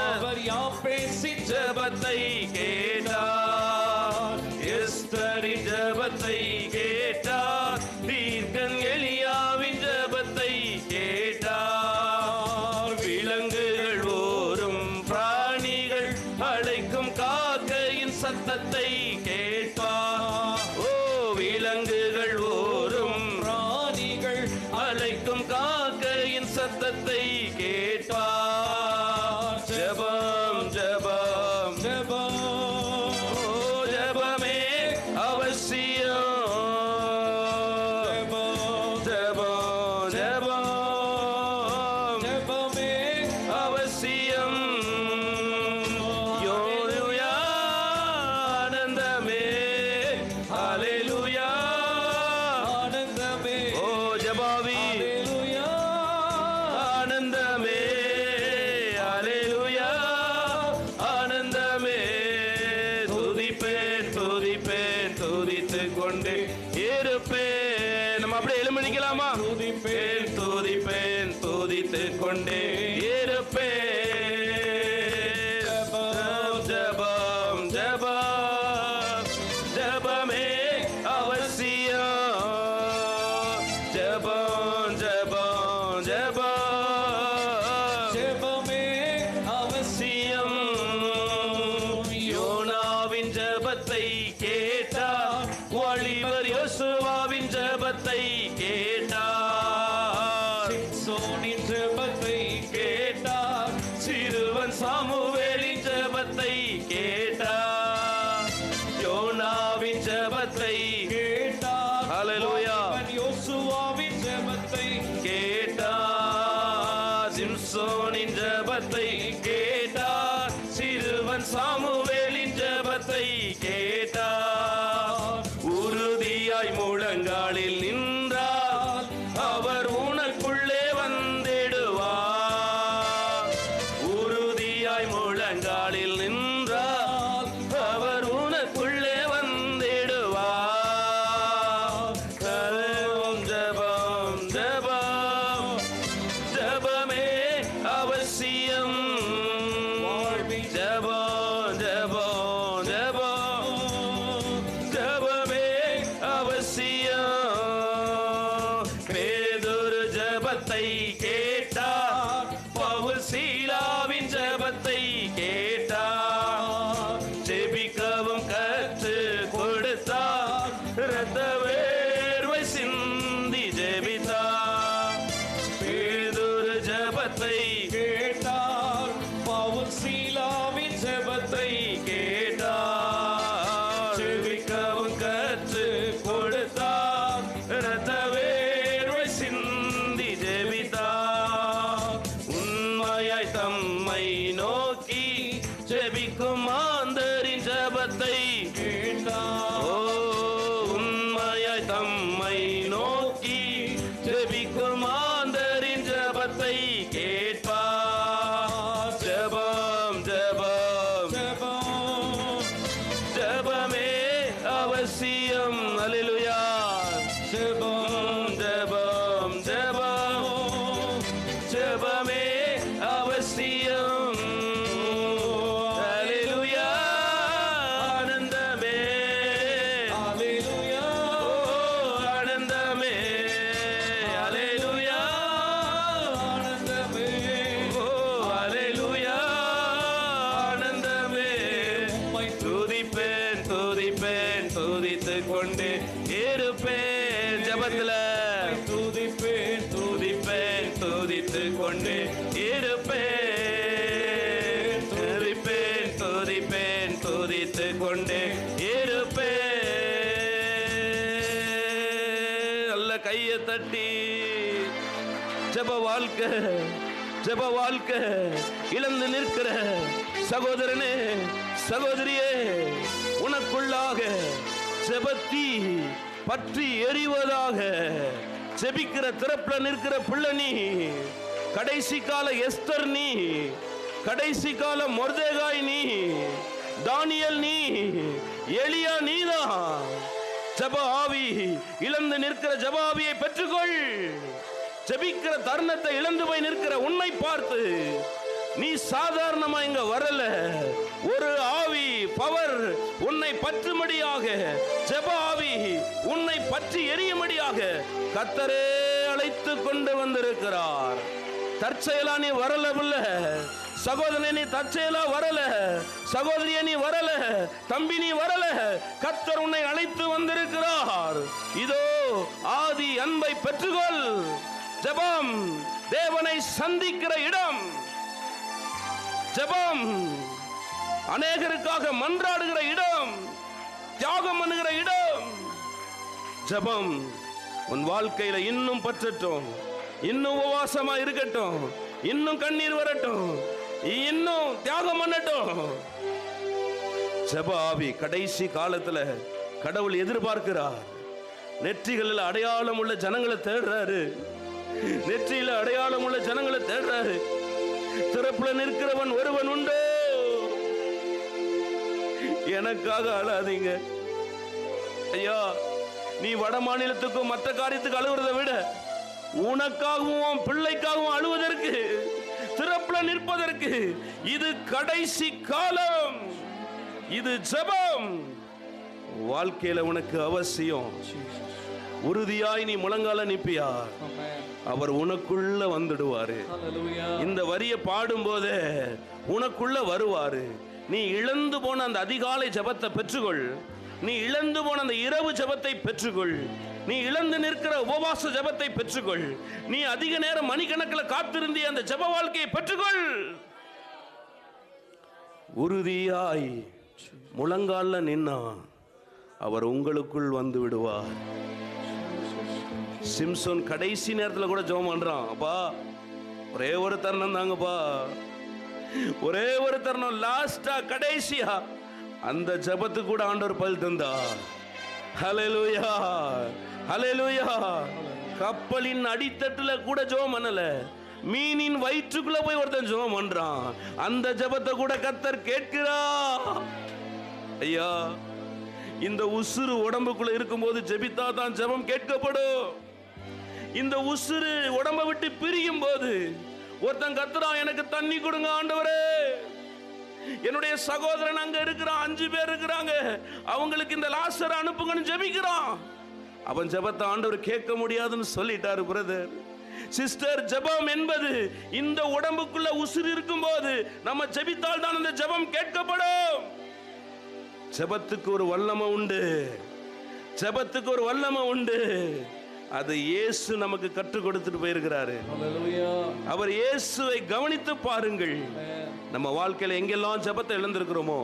அவர் யாப்பேசின் ஜெபத்தை கேட்டார். எஸ்தரின் ஜெபத்தை கேட்டார், தீர்க்கன் எலியாவின் ஜெபத்தை கேட்டார். அழைக்கும் காக்கையின் சத்தத்தை கேட்பார். ஜெபம் ஜெபம் ஜெபம் ஓ ஜெபமே அவசியம். ஜெபம் ஜெபம் ஜெபமே அவசியம். யோலுயா ஆனந்தமே ஹல்லேலூயா ஆனந்தமே ஓ ஜெபாவி ஹல்லேலூயா ஆனந்தமே ஹல்லேலூயா ஆனந்தமே. துதிப்பேன் துதிப்பேன் துதித்துக் கொண்டே இருப்பேன். நம்ம அப்படியே எழுமணிக்கலாமா? துதிப்பேன் துதிப்பேன் துதித்துக் கொண்டே இருப்பேன். ஜெபம் ஜெபம் ஜெபம் ஜெபமே அவசியம். ஜெபம் ஜெபம் ஜெபம் ஜெபமே அவசியம். யோனாவின் ஜெபத்தை கேட்டார், வாலிபர் யோசுவாவின் ஜெபத்தை கேட்டார், சிம்சோனின் ஜெபத்தை கேட்டார், சிறுவன் சாமுவேலின் ஜெபத்தை கேட்டார், யோனாவின் ஜெபத்தை கேட்டார். ஹல்லேலூயா வாலிபன் யோசுவாவின் ஜெபத்தை கேட்டார், சிம்சோனின் ஜெபத்தை கேட்டார், சிறுவன் சாமுவேலின் ஜெபத்தை கேட்டார். உறுதியாய் முழங்காலில் நின்றால் அவர் உனக்குள்ளே வந்திடுவார். உறுதியாய் முழங்காலில் நின்றால் அவர் உனக்குள்ளே வந்திடுவார். ஜெபம் ஜெபம் ஜெபம் ஜெபமே அவசியம். ஜெபம் ஜெபம் ஜெபம் ஜெபமே அவசியம். பேதுரு ஜெபத்தை கேட்டார், பவுல் சீலாவின் ஜெபத்தை கேட்டார், ஜெபிக்கவும் கற்று கொடுத்தார், இரத்த வேர்வை சிந்தி ஜெபித்தார். பேதுரு ஜெபத்தை கேட்டார், பவுல் சீலாவின் ஜெபத்தை கேட்டார், ஜெபிக்கவும் கற்று கொடுத்தார், இரத்த வேர்வை சிந்தி ஜெபித்தார். உண்மையாய் தம்மை நோக்கி ஜெபிக்கும் மாந்தரின் ஜெபத்தை கேட்டார். ஓ உண்மையாய் தம்மை நோக்கி ஜெபிக்கும் மாந்தரின் ஜெபத்தை கேட்பார். ஜெபம் ஜெபம் ஜெபம் ஜெபமே அவசியம். ஹல்லேலூயா ஜெபம் ஜெபம் ஜெபம் ஜெபமே அவசியம். ஹல்லேலூயா ஆனந்தமே ஹல்லேலூயா ஓ ஆனந்தமே ஹல்லேலூயா ஆனந்தமே ஓ ஹல்லேலூயா ஆனந்தமே. துதிப்பேன் துதிப்பேன் துதித்துக் கொண்டே இருப்பேன். ஜெபத்துல துதிப்பேன் துதிப்பேன் துதித்துக் கொண்டே இருப்பேன். துதிப்பேன் துதிப்பேன் துதித்துக் கொண்டே இருப்பேன். நல்ல கையை தட்டி ஜெப வாழ்க்கை ஜெப வாழ்க்கை இழந்து நிற்கிற சகோதரனே சகோதரியே, உனக்குள்ளாக ஜெபத்தீ பற்றி எரிவதாக. ஜெபிக்கிற திறப்புல நிற்கிற பிள்ளை நீ, கடைசி கால எஸ்தர் நீ, கடைசி கால மொர்தெகாய் நீ, தானியேல் நீ, எலியா நீதான். ஜெப ஆவி இழந்து நிற்கிற ஜெப ஆவியை பெற்றுக்கொள். ஜெபிக்கிற தருணத்தை இழந்து போய் நிற்கிற உன்னை பார்த்து நீ சாதாரணமா இங்க வரல. ஒரு ஆவி பவர் உன்னை பற்றும்படியாக, ஜெப ஆவி உன்னை பற்றி எரியும்படியாக கர்த்தரே அழைத்து கொண்டு வந்திருக்கிறார். தற்செயலா நீ வரல புள்ள, சகோதரனே நீ தற்செயலா வரல, சகோதரியே நீ வரல, தம்பி நீ வரல. கர்த்தர் உன்னை அழைத்து வந்திருக்கிறார். இதோ ஆதி அன்பை பெற்றுக்கொள். ஜெபம் தேவனை சந்திக்கிற இடம். ஜெபம் அநேகருக்காக மன்றாடுகிற இடம், தியாகம் பண்ணுகிற இடம். ஜெபம் உன் வாழ்க்கையில இன்னும் பற்றட்டும், இன்னும் உபவாசமா இருக்கட்டும், இன்னும் கண்ணீர் வரட்டும், இன்னும் தியாகம் பண்ணட்டும். ஜெப ஆவி கடைசி காலத்துல கடவுள் எதிர்பார்க்கிறார். நெற்றிகளில் அடையாளம் உள்ள ஜனங்களை தேடுறாரு. நெற்றியில அடையாளம் உள்ள ஜனங்களை தேடுறாரு. திறப்புல நிற்கிறவன் ஒருவன் உண்டு. எனக்காக அழாதீங்க ஐயா. நீ வட மாநிலத்துக்கும் மற்ற காரியத்துக்கு அழுகிறதை விட உனக்காகவும் பிள்ளைக்காகவும் அழுவதற்கு, திறப்புல நிற்பதற்கு இது கடைசி காலம். இது ஜெபம் வாழ்க்கையில உனக்கு அவசியம். உறுதியாய் நீ முழங்கால நிப்பியா, அவர் உனக்குள்ள வந்துடுவாரு. இந்த வரிய பாடும் போதே உனக்குள்ள வருவாரு. நீ இழந்து போன அந்த அதிகாலை ஜெபத்தை பெற்றுக்கொள். நீ இழந்து போன அந்த இரவு ஜெபத்தை பெற்றுக்கொள். நீ இழந்து நிற்கிற உபவாச ஜெபத்தை பெற்றுக்கொள். நீ அதிக நேரம் மணிக்கணக்கில் காத்திருந்திய அந்த ஜெப வாழ்க்கையை பெற்றுக்கொள். உறுதியாய் முழங்கால நின்னா அவர் உங்களுக்குள் வந்து விடுவார். சிம்சோன் கடைசி நேரத்தில் கூட ஜெபம் பண்றான். அப்பா ஒரே ஒரு தருணம் தாங்கப்பா, ஒரே ஒரு தருணம், லாஸ்டா கடைசியா அந்த ஜெபத்துக்கு கூட ஆண்டவர் பதில் தந்தார். ஹல்லேலூயா, ஹல்லேலூயா. கப்பலின் அடித்தட்டுல கூட ஜெபம் பண்ணல, மீனின் வயிற்றுக்குள்ள போய் ஒருத்தன் ஜெபம் பண்றான். அந்த ஜெபத்தை கூட கர்த்தர் கேட்கிறார். ஐயா, இந்த உசுறு உடம்புக்குள்ள இருக்கும்போது ஜெபித்தா தான் ஜெபம் கேட்கப்படும். இந்த உசுறு உடம்பை விட்டு பிரியும் போது ஒருத்தன் கத்துறான், எனக்கு தண்ணி கொடுங்க ஆண்டவரே, என்னுடைய சகோதரன் அங்க இருக்கிறான், 5 பேர் இருக்கிறாங்க, அவங்களுக்கு இந்த லாசரை அனுப்புங்கன்னு ஜெபிக்கிறான். அவன் ஜெபத்தை ஆண்டவர் கேட்க முடியாதுன்னு சொல்லிட்டாரு. பிரதர், சிஸ்டர், ஜெபம் என்பது இந்த உடம்புக்குள்ள உசுறு இருக்கும் போது நம்ம ஜெபித்தால் தான் அந்த ஜெபம் கேட்கப்படும். ஜெபத்துக்கு ஒரு வல்லமை உண்டு, ஜெபத்துக்கு ஒரு வல்லமை உண்டு. அது இயேசு நமக்கு கற்றுக் கொடுத்துட்டு போயிருக்கிறாரு. அவர் இயேசுவை கவனித்து பாருங்கள். நம்ம வாழ்க்கையில எங்கெல்லாம் ஜெபத்தை இழந்திருக்கிறோமோ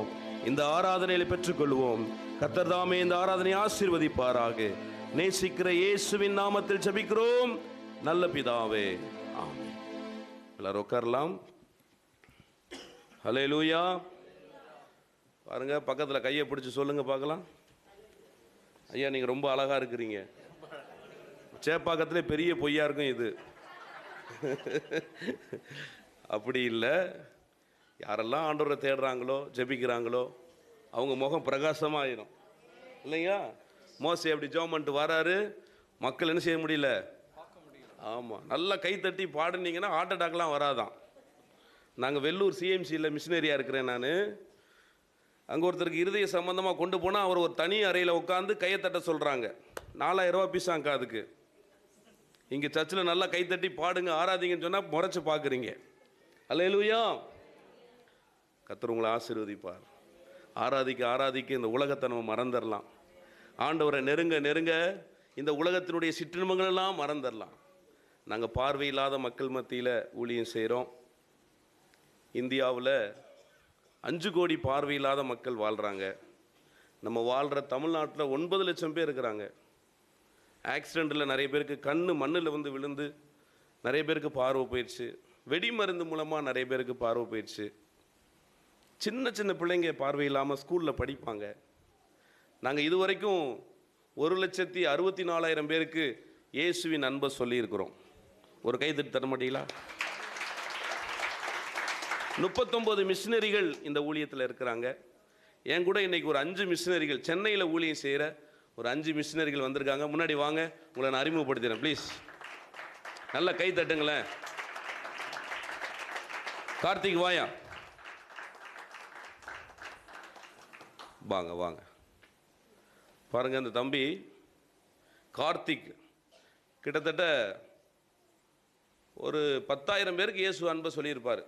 இந்த ஆராதனையில பெற்றுக்கொள்வோம். கர்த்தர் தாமே இந்த ஆராதனையை ஆசீர்வதிப்பாராக. நேசிக்கிற இயேசுவின் நாமத்தில் ஜெபிக்கிறோம் நல்ல பிதாவே, ஆமென். எல்லாரும் உட்காரலாம். ஹல்லேலூயா. பாருங்க, பக்கத்துல கையை பிடிச்சு சொல்லுங்க பார்க்கலாம். ஐயா, நீங்க ரொம்ப அழகா இருக்கிறீங்க. சேப்பாக்கத்திலே பெரிய பொய்யா இருக்கும் இது. அப்படி இல்லை. யாரெல்லாம் ஆண்டவரை தேடுறாங்களோ ஜெபிக்கிறாங்களோ அவங்க முகம் பிரகாசமாயிரும் இல்லையா? மோசே அப்படி ஜெபம் பண்ணிட்டு வராரு, மக்கள் என்ன செய்ய முடியல? ஆமாம், நல்லா கைத்தட்டி பாடுனீங்கன்னா ஹார்ட் அட்டாக்லாம் வராதான். நாங்கள் வெள்ளூர் சிஎம்சியில் மிஷினரியாக இருக்கிறேன் நான். அங்கே ஒருத்தருக்கு இருதய சம்பந்தமாக கொண்டு போனால் அவர் ஒரு தனி அறையில் உட்காந்து கையை தட்ட சொல்கிறாங்க. 4000 ரூபா பீஸாங்க அதுக்கு. இங்கே சர்ச்சில் நல்லா கைத்தட்டி பாடுங்க ஆராதிங்கன்னு சொன்னால் முறைச்சி பார்க்குறீங்க. அல்லேலூயா. கர்த்தர் உங்களை ஆசீர்வதிப்பார். ஆராதிக்க ஆராதிக்க இந்த உலகத்தை நம்ம மறந்துடலாம். ஆண்டவரை நெருங்க நெருங்க இந்த உலகத்தினுடைய சிற்றின்பங்களெல்லாம் மறந்துடலாம். நாங்கள் பார்வையில்லாத மக்கள் மத்தியில் ஊழியம் செய்கிறோம். இந்தியாவில் 5 கோடி பார்வையில்லாத மக்கள் வாழ்கிறாங்க. நம்ம வாழ்கிற தமிழ்நாட்டில் 9 லட்சம் பேர் இருக்கிறாங்க. ஆக்சிடெண்ட்டில் நிறைய பேருக்கு கண்ணு மண்ணில் வந்து விழுந்து நிறைய பேருக்கு பார்வை போயிடுச்சு. வெடி மருந்து மூலமாக நிறைய பேருக்கு பார்வை போயிடுச்சு. சின்ன சின்ன பிள்ளைங்க பார்வை இல்லாமல் ஸ்கூலில் படிப்பாங்க. நாங்கள் இதுவரைக்கும் 1,64,000 பேருக்கு இயேசுவின் அன்பை சொல்லியிருக்கிறோம். ஒரு கை தட்டி தர மாட்டீங்களா? 39 மிஷினரிகள் இந்த ஊழியத்தில் இருக்கிறாங்க. என் கூட இன்னைக்கு ஒரு 5 மிஷினரிகள் சென்னையில் ஊழியம் செய்கிற ஒரு 5 மிஷினரிகள் வந்திருக்காங்க. முன்னாடி வாங்க, உங்களை நான் அறிமுகப்படுத்துகிறேன் ப்ளீஸ். நல்ல கை தட்டுங்களேன். கார்த்திக் வாயா, வாங்க வாங்க. பாருங்க, இந்த தம்பி கார்த்திக் கிட்டத்தட்ட ஒரு 10,000 பேருக்கு இயேசு அன்பை சொல்லியிருப்பார்.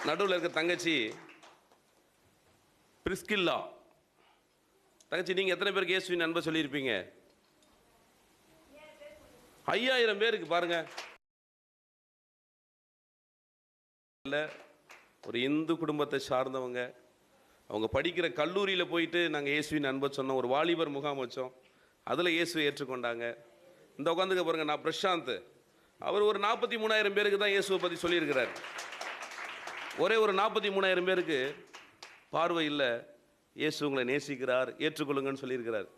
நடுவில் இருக்க தங்கச்சி பிரிஸ்கில்லா. தங்கச்சி, நீங்கள் எத்தனை பேருக்கு இயேசுவின் அன்பை சொல்லியிருப்பீங்க? 5000 பேருக்கு பாருங்க. ஒரு இந்து குடும்பத்தை சார்ந்தவங்க, அவங்க படிக்கிற கல்லூரியில் போயிட்டு நாங்கள் இயேசுவின் அன்பை சொன்னோம். ஒரு வாலிபர் முகாம் வச்சோம், அதில் இயேசுவை ஏற்றுக்கொண்டாங்க. இந்த உட்காந்துக்க பாருங்க, நான் பிரசாந்த், அவர் ஒரு 43,000 பேருக்கு தான் இயேசுவை பற்றி சொல்லியிருக்கிறார். ஒரே ஒரு 43,000 பேருக்கு பார்வை இல்லை, இயேசு உங்களை நேசிக்கிறார், ஏற்றுக்கொள்ளுங்கன்னு சொல்லியிருக்கிறார்.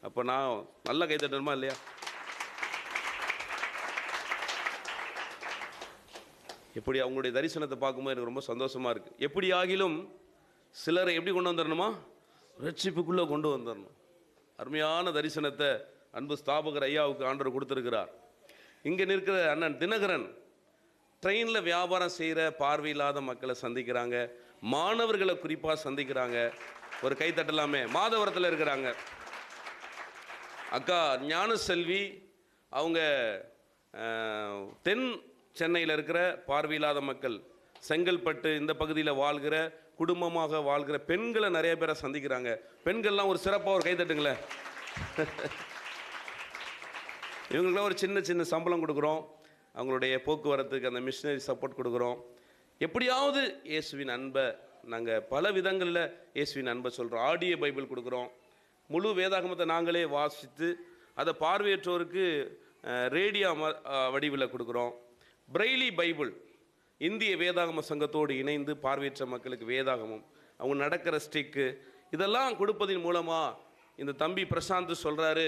அப்போ நான் நல்ல கைத்தட்டணுமா இல்லையா? எப்படி அவங்களுடைய தரிசனத்தை பார்க்கும்போது எனக்கு ரொம்ப சந்தோஷமாக இருக்குது. எப்படி ஆகிலும் சிலரை எப்படி கொண்டு வந்துடணுமா? ரட்சிப்புக்குள்ளே கொண்டு வந்துடணும். அருமையான தரிசனத்தை அன்பு ஸ்தாபகர் ஐயாவுக்கு ஆண்டவர் கொடுத்துருக்கிறார். இங்கே நிற்கிற அண்ணன் தினகரன் ட்ரெயினில் வியாபாரம் செய்கிற பார்வையில்லாத மக்களை சந்திக்கிறாங்க, மாணவர்களை குறிப்பாக சந்திக்கிறாங்க. ஒரு கை தட்டலாமே. மாதவரத்தில் இருக்கிறாங்க அக்கா ஞானசெல்வி, அவங்க தென் சென்னையில் இருக்கிற பார்வையில்லாத மக்கள், செங்கல்பட்டு இந்த பகுதியில் வாழ்கிற குடும்பமாக வாழ்கிற பெண்களை நிறைய பேரை சந்திக்கிறாங்க. பெண்கள்லாம் ஒரு சிறப்பாக ஒரு கைத்தட்டுங்களேன். இவங்களுக்குலாம் ஒரு சின்ன சின்ன சம்பளம் கொடுக்குறோம், அவங்களுடைய போக்குவரத்துக்கு அந்த மிஷினரி சப்போர்ட் கொடுக்குறோம். எப்படியாவது இயேசுவின் அன்பை நாங்கள் பல விதங்களில் இயேசுவின் அன்பை சொல்கிறோம். ஆடியோ பைபிள் கொடுக்குறோம், முழு வேதாகமத்தை நாங்களே வாசித்து அதை பார்வையற்றோருக்கு ரேடியோ வடிவில் கொடுக்குறோம். பிரெய்லி பைபிள் இந்திய வேதாகம சங்கத்தோடு இணைந்து பார்வையற்ற மக்களுக்கு வேதாகமம், அவங்க நடக்கிற ஸ்டிக்கு, இதெல்லாம் கொடுப்பதன் மூலமாக இந்த தம்பி பிரசாந்த் சொல்கிறாரு.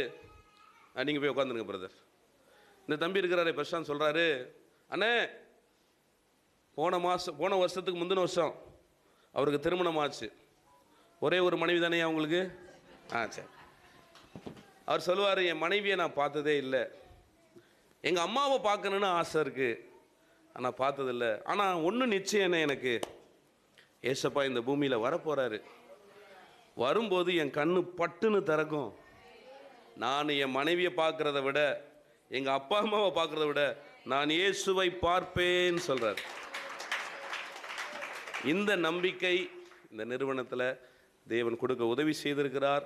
நீங்கள் போய் உட்காந்துருங்க பிரதர். இந்த தம்பி இருக்கிறாரு பிரசாந்த் சொல்கிறாரு, அண்ணே போன வருஷத்துக்கு முந்தின வருஷம் அவருக்கு திருமணம் ஆச்சு. ஒரே ஒரு மனைவி தானே அவங்களுக்கு? சரி. அவர் சொல்லுவார், என் மனைவியை நான் பார்த்ததே இல்லை, எங்கள் அம்மாவை பார்க்கணுன்னு ஆசை இருக்குது, ஆனால் பார்த்ததில்லை. ஆனால் ஒன்று நிச்சயம், எனக்கு ஏசப்பா இந்த பூமியில் வரப்போகிறாரு. வரும்போது என் கண்ணு பட்டுன்னு திறக்கும். நான் என் மனைவியை பார்க்குறத விட, எங்கள் அப்பா அம்மாவை பார்க்குறத விட நான் இயேசுவை பார்ப்பேன்னு சொல்கிறார். இந்த நம்பிக்கை இந்த நிறுவனத்தில் தேவன் கொடுக்க உதவி செய்திருக்கிறார்.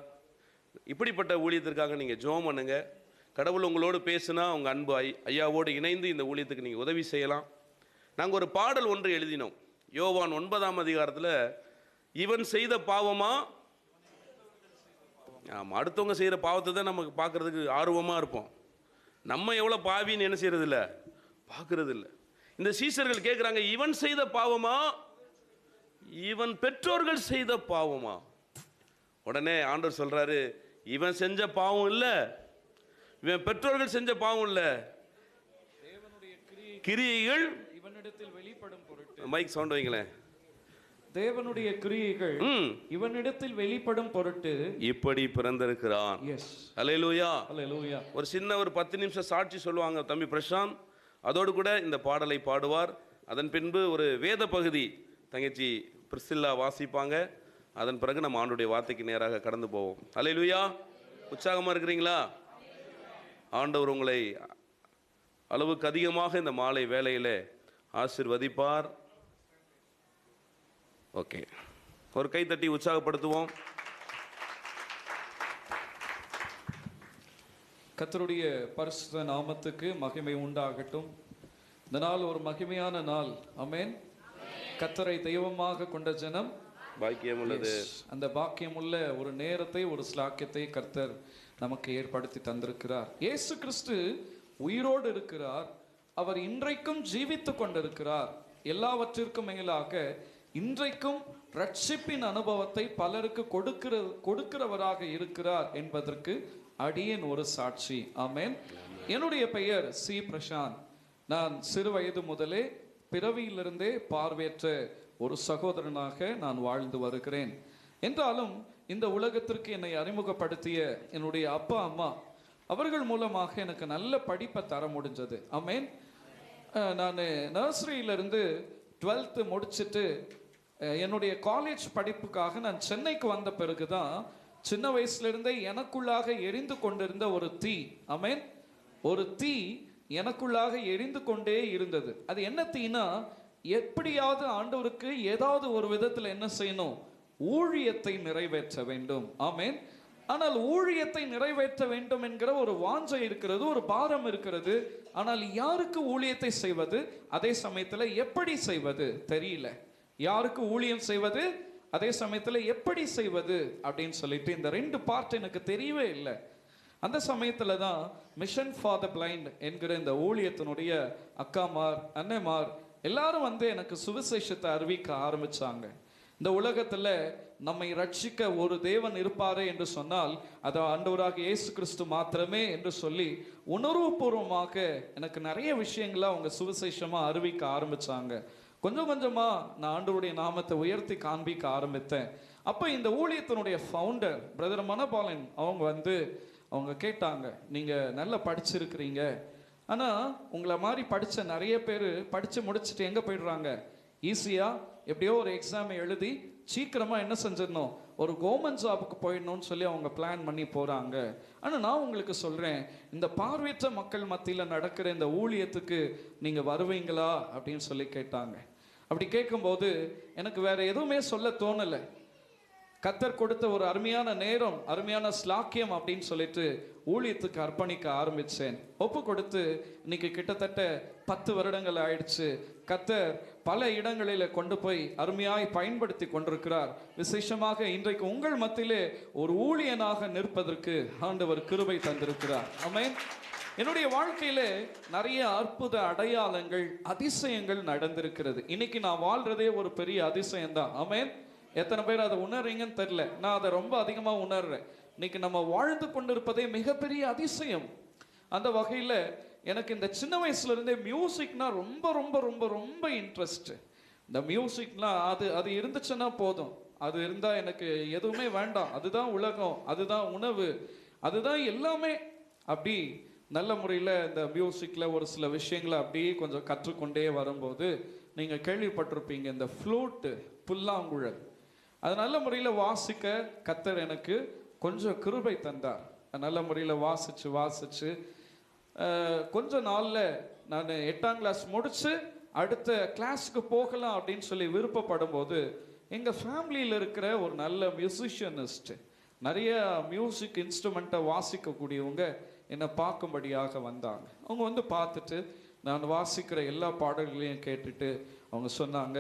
இப்படிப்பட்ட ஊழியத்திற்காக நீங்கள் ஜெபம் பண்ணுங்க. கடவுள் உங்களோடு பேசுனா உங்கள் அன்பு ஐயாவோடு இணைந்து இந்த ஊழியத்துக்கு நீங்கள் உதவி செய்யலாம். நாங்கள் ஒரு பாடல் ஒன்று எழுதினோம். யோவான் 9ஆம் அதிகாரத்தில், இவன் செய்த பாவமா, ஆமாம், அடுத்தவங்க செய்கிற பாவத்தை தான் நமக்கு பார்க்குறதுக்கு ஆர்வமாக இருப்போம். நம்ம எவ்வளோ பாவின்னு என்ன செய்கிறது இல்லை, பார்க்குறது இல்லை. இந்த சீசர்கள் கேட்குறாங்க, இவன் செய்த பாவமா, இவன் பெற்றோர்கள் செய்த பாவமா? உடனே ஆண்டவர் சொல்கிறாரு, இவன் செஞ்ச பாவம் இல்லை, இவன் பெற்றோர்கள் செஞ்ச பாவம் இல்லை, கிரியைகள் இவனிடத்தில் வெளிப்படும் பொருட்டு. மைக் சவுண்ட் வைங்களேன். தேவனுடைய கிரியைகள் இவனிடத்தில் வெளிப்படும் பொருட்டு இப்படி பிறந்திருக்கிறான். எஸ், அல்லேலூயா, அல்லேலூயா. ஒரு சின்ன ஒரு 10 நிமிஷம் சாட்சி சொல்லுவாங்க தம்பி பிரசாந்த். அதோடு கூட இந்த பாடலை பாடுவார். அதன் பின்பு ஒரு வேத பகுதி தங்கச்சி பிரிசில்லா வாசிப்பாங்க. அதன் பிறகு நம்ம ஆண்டுடைய வார்த்தைக்கு நேராக கடந்து போவோம். அல்லேலூயா. உற்சாகமாக இருக்கிறீங்களா? ஆண்டவர் உங்களை அளவுக்கு அதிகமாக இந்த மாலை வேளையிலே ஆசீர்வதிப்பார். ஓகே, ஒரு கைத்தட்டி உற்சாகப்படுத்துவோம். கர்த்தருடைய பரிசுத்த நாமத்துக்கு மகிமை உண்டாகட்டும். இந்த நாள் ஒரு மகிமையான நாள். ஆமென். கர்த்தரை தெய்வமாக கொண்ட ஜனம் பாக்கியம் உள்ளது. அந்த பாக்கியம் உள்ள ஒரு நேரத்தை, ஒரு ஸ்லாக்கியத்தை கர்த்தர் நமக்கு ஏற்படுத்தி தந்திருக்கிறார். இயேசு கிறிஸ்து உயிரோடு இருக்கிறார். அவர் இன்றைக்கும் ஜீவித்து கொண்டிருக்கிறார். எல்லாவற்றிற்கும் மேலாக இன்றைக்கும் ரட்சிப்பின் அனுபவத்தை பலருக்கு கொடுக்கிறவராக இருக்கிறார் என்பதற்கு அடியேன் ஒரு சாட்சி. ஆமென். என்னுடைய பெயர் சி பிரசாந்த். நான் சிறு வயது முதலே பிறவியிலிருந்தே பார்வையற்ற ஒரு சகோதரனாக நான் வாழ்ந்து வருகிறேன். என்றாலும் இந்த உலகத்திற்கு என்னை அறிமுகப்படுத்திய என்னுடைய அப்பா அம்மா அவர்கள் மூலமாக எனக்கு நல்ல படிப்பை தர முடிஞ்சது. ஆமென். நான் நர்சரியிலிருந்து 12th முடிச்சுட்டு என்னுடைய காலேஜ் படிப்புக்காக நான் சென்னைக்கு வந்த பிறகு தான் சின்ன வயசுலேருந்தே எனக்குள்ளாக எரிந்து கொண்டிருந்த ஒரு தீ, ஆமென், ஒரு தீ எனக்குள்ளாக எரிந்து கொண்டே இருந்தது. அது என்ன தீனா, எப்படியாவது ஆண்டவருக்கு ஏதாவது ஒரு விதத்தில் என்ன செய்யணும், ஊழியத்தை நிறைவேற்ற வேண்டும். ஆமென். ஆனால் ஊழியத்தை நிறைவேற்ற வேண்டும் என்கிற ஒரு வாஞ்சை இருக்கிறது, ஒரு பாரம் இருக்கிறது. ஆனால் யாருக்கு ஊழியத்தை செய்வது, அதே சமயத்தில் எப்படி செய்வது தெரியல. யாருக்கு ஊழியம் செய்வது, அதே சமயத்தில் எப்படி செய்வது அப்படின்னு சொல்லிட்டு இந்த 2 பார்ட் எனக்கு தெரியவே இல்லை. அந்த சமயத்தில் தான் மிஷன் ஃபார் த பிளைண்ட் என்கிற இந்த ஊழியத்தினுடைய அக்காமார், அன்னைமார் எல்லாரும் வந்து எனக்கு சுவிசேஷத்தை அறிவிக்க ஆரம்பிச்சாங்க. இந்த உலகத்தில் நம்மை ரட்சிக்க ஒரு தேவன் இருப்பாரே என்று சொன்னால் அது ஆண்டவராக இயேசு கிறிஸ்து மாத்திரமே என்று சொல்லி உணர்வுபூர்வமாக எனக்கு நிறைய விஷயங்களை அவங்க சுவிசேஷமாக அறிவிக்க ஆரம்பித்தாங்க. கொஞ்சம் கொஞ்சமாக நான் ஆண்டவருடைய நாமத்தை உயர்த்தி காண்பிக்க ஆரம்பித்தேன். அப்போ இந்த ஊழியத்தினுடைய ஃபவுண்டர் பிரதர் மனபாலன் அவங்க கேட்டாங்க, நீங்கள் நல்லா படிச்சிருக்கிறீங்க, ஆனால் உங்களை மாதிரி படித்த நிறைய பேர் படித்து முடிச்சுட்டு எங்கே போயிடுறாங்க, ஈஸியாக எப்படியோ ஒரு எக்ஸாமை எழுதி சீக்கிரமாக என்ன செஞ்சிடணும், ஒரு கவர்மெண்ட் ஜாபுக்கு போயிடணும்னு சொல்லி அவங்க பிளான் பண்ணி போகிறாங்க. ஆனால் நான் உங்களுக்கு சொல்கிறேன், இந்த பார்வையற்ற மக்கள் மத்தியில் நடக்கிற இந்த ஊழியத்துக்கு நீங்கள் வருவீங்களா அப்படின்னு சொல்லி கேட்டாங்க. அப்படி கேட்கும்போது எனக்கு வேற எதுவுமே சொல்ல தோணலை. கர்த்தர் கொடுத்த ஒரு அருமையான நேரம், அருமையான ஸ்லாக்கியம் அப்படின்னு சொல்லிட்டு ஊழியத்துக்கு அர்ப்பணிக்க ஆரம்பித்தேன். ஒப்பு கொடுத்து இன்னைக்கு கிட்டத்தட்ட 10 வருடங்கள் ஆயிடுச்சு. கர்த்தர் பல இடங்களில் கொண்டு போய் அருமையாய் பயன்படுத்தி கொண்டிருக்கிறார். விசேஷமாக இன்றைக்கு உங்கள் மத்தியிலே ஒரு ஊழியனாக நிற்பதற்கு ஆண்டவர் கிருபை தந்திருக்கிறார். ஆமென். என்னுடைய வாழ்க்கையில நிறைய அற்புத அடையாளங்கள், அதிசயங்கள் நடந்திருக்கிறது. இன்னைக்கு நான் வாழ்றதே ஒரு பெரிய அதிசயம்தான். ஆமென். எத்தனை பேர் அதை உணர்றீங்கன்னு தெரியல, நான் அதை ரொம்ப அதிகமாக உணர்றேன். இன்னைக்கு நம்ம வாழ்ந்து கொண்டிருப்பதே மிகப்பெரிய அதிசயம். அந்த வகையில் எனக்கு இந்த சின்ன வயசுலேருந்தே மியூசிக்னா ரொம்ப ரொம்ப ரொம்ப ரொம்ப இன்ட்ரெஸ்ட். இந்த மியூசிக்னா அது இருந்துச்சுன்னா போதும், அது இருந்தால் எனக்கு எதுவுமே வேண்டாம். அதுதான் உலகம், அதுதான் உணவு, அதுதான் எல்லாமே. அப்படி நல்ல முறையில் இந்த மியூசிக்கில் ஒரு சில விஷயங்களை அப்படியே கொஞ்சம் கற்றுக்கொண்டே வரும்போது நீங்கள் கேள்விப்பட்டிருப்பீங்க, இந்த ஃப்ளூட்டு, புல்லாங்குழல், அது நல்ல முறையில் வாசிக்க கர்த்தர் எனக்கு கொஞ்சம் கிருபை தந்தார். நல்ல முறையில் வாசிச்சு கொஞ்ச நாளில் நான் 8ஆம் கிளாஸ் முடித்து அடுத்த கிளாஸுக்கு போகலாம் அப்படின்னு சொல்லி விருப்பப்படும் போது எங்கள் ஃபேமிலியில் இருக்கிற ஒரு நல்ல மியூசிஷியனிஸ்ட், நிறைய மியூசிக் இன்ஸ்ட்ருமெண்ட்டை வாசிக்கக்கூடியவங்க என்னை பார்க்கும்படியாக வந்தாங்க. அவங்க பார்த்துட்டு நான் வாசிக்கிற எல்லா பாடல்களையும் கேட்டுட்டு அவங்க சொன்னாங்க,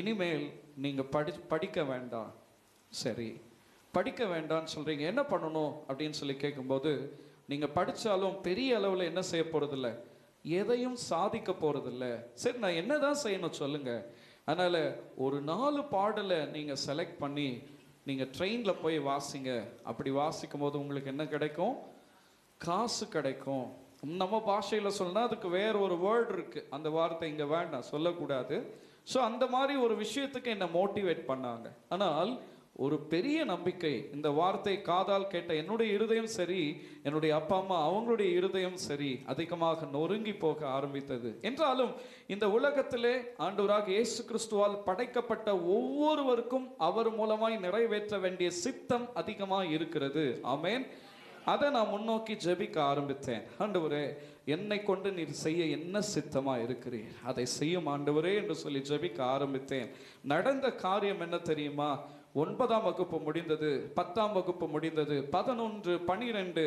இனிமேல் நீங்கள் படிக்க வேண்டாம். சரி, படிக்க வேண்டாம்னு சொல்கிறீங்க, என்ன பண்ணணும் அப்படின்னு சொல்லி கேட்கும்போது, நீங்கள் படித்தாலும் பெரிய அளவில் என்ன செய்ய போகிறதில்ல, எதையும் சாதிக்க போகிறதில்ல. சரி, நான் என்ன தான் செய்யணும் சொல்லுங்கள். அதனால் ஒரு 4 பாடலை நீங்கள் செலக்ட் பண்ணி நீங்கள் ட்ரெயினில் போய் வாசிங்க. அப்படி வாசிக்கும் போது உங்களுக்கு என்ன கிடைக்கும், காசு கிடைக்கும். நம்ம பாஷையில் சொன்னால் அதுக்கு வேற ஒரு வேர்டு இருக்குது, அந்த வார்த்தை இங்கே வேண்டாம், சொல்லக்கூடாது. ஸோ அந்த மாதிரி ஒரு விஷயத்துக்கு என்னை மோட்டிவேட் பண்ணாங்க. ஆனால் ஒரு பெரிய நம்பிக்கை, இந்த வார்த்தை காதால் கேட்ட என்னுடைய இருதயம் சரி, என்னுடைய அப்பா அம்மா அவங்களுடைய இருதயம் சரி, அதிகமாக நொறுங்கி போக ஆரம்பித்தது. என்றாலும் இந்த உலகத்திலே ஆண்டவராக இயேசு கிறிஸ்துவால் படைக்கப்பட்ட ஒவ்வொருவருக்கும் அவர் மூலமாய் நிறைவேற்ற வேண்டிய சித்தம் அதிகமாக இருக்கிறது. ஆமென். அதை நான் முன்னோக்கி ஜெபிக்க ஆரம்பித்தேன். ஆண்டவரே, என்னை கொண்டு நீர் செய்ய என்ன சித்தமா இருக்கிறீர், அதை செய்யும் ஆண்டவரே என்று சொல்லி ஜெபிக்க ஆரம்பித்தேன். நடந்த காரியம் என்ன தெரியுமா, 9ஆம் வகுப்பு முடிந்தது, 10ஆம் வகுப்பு முடிந்தது, 11, 12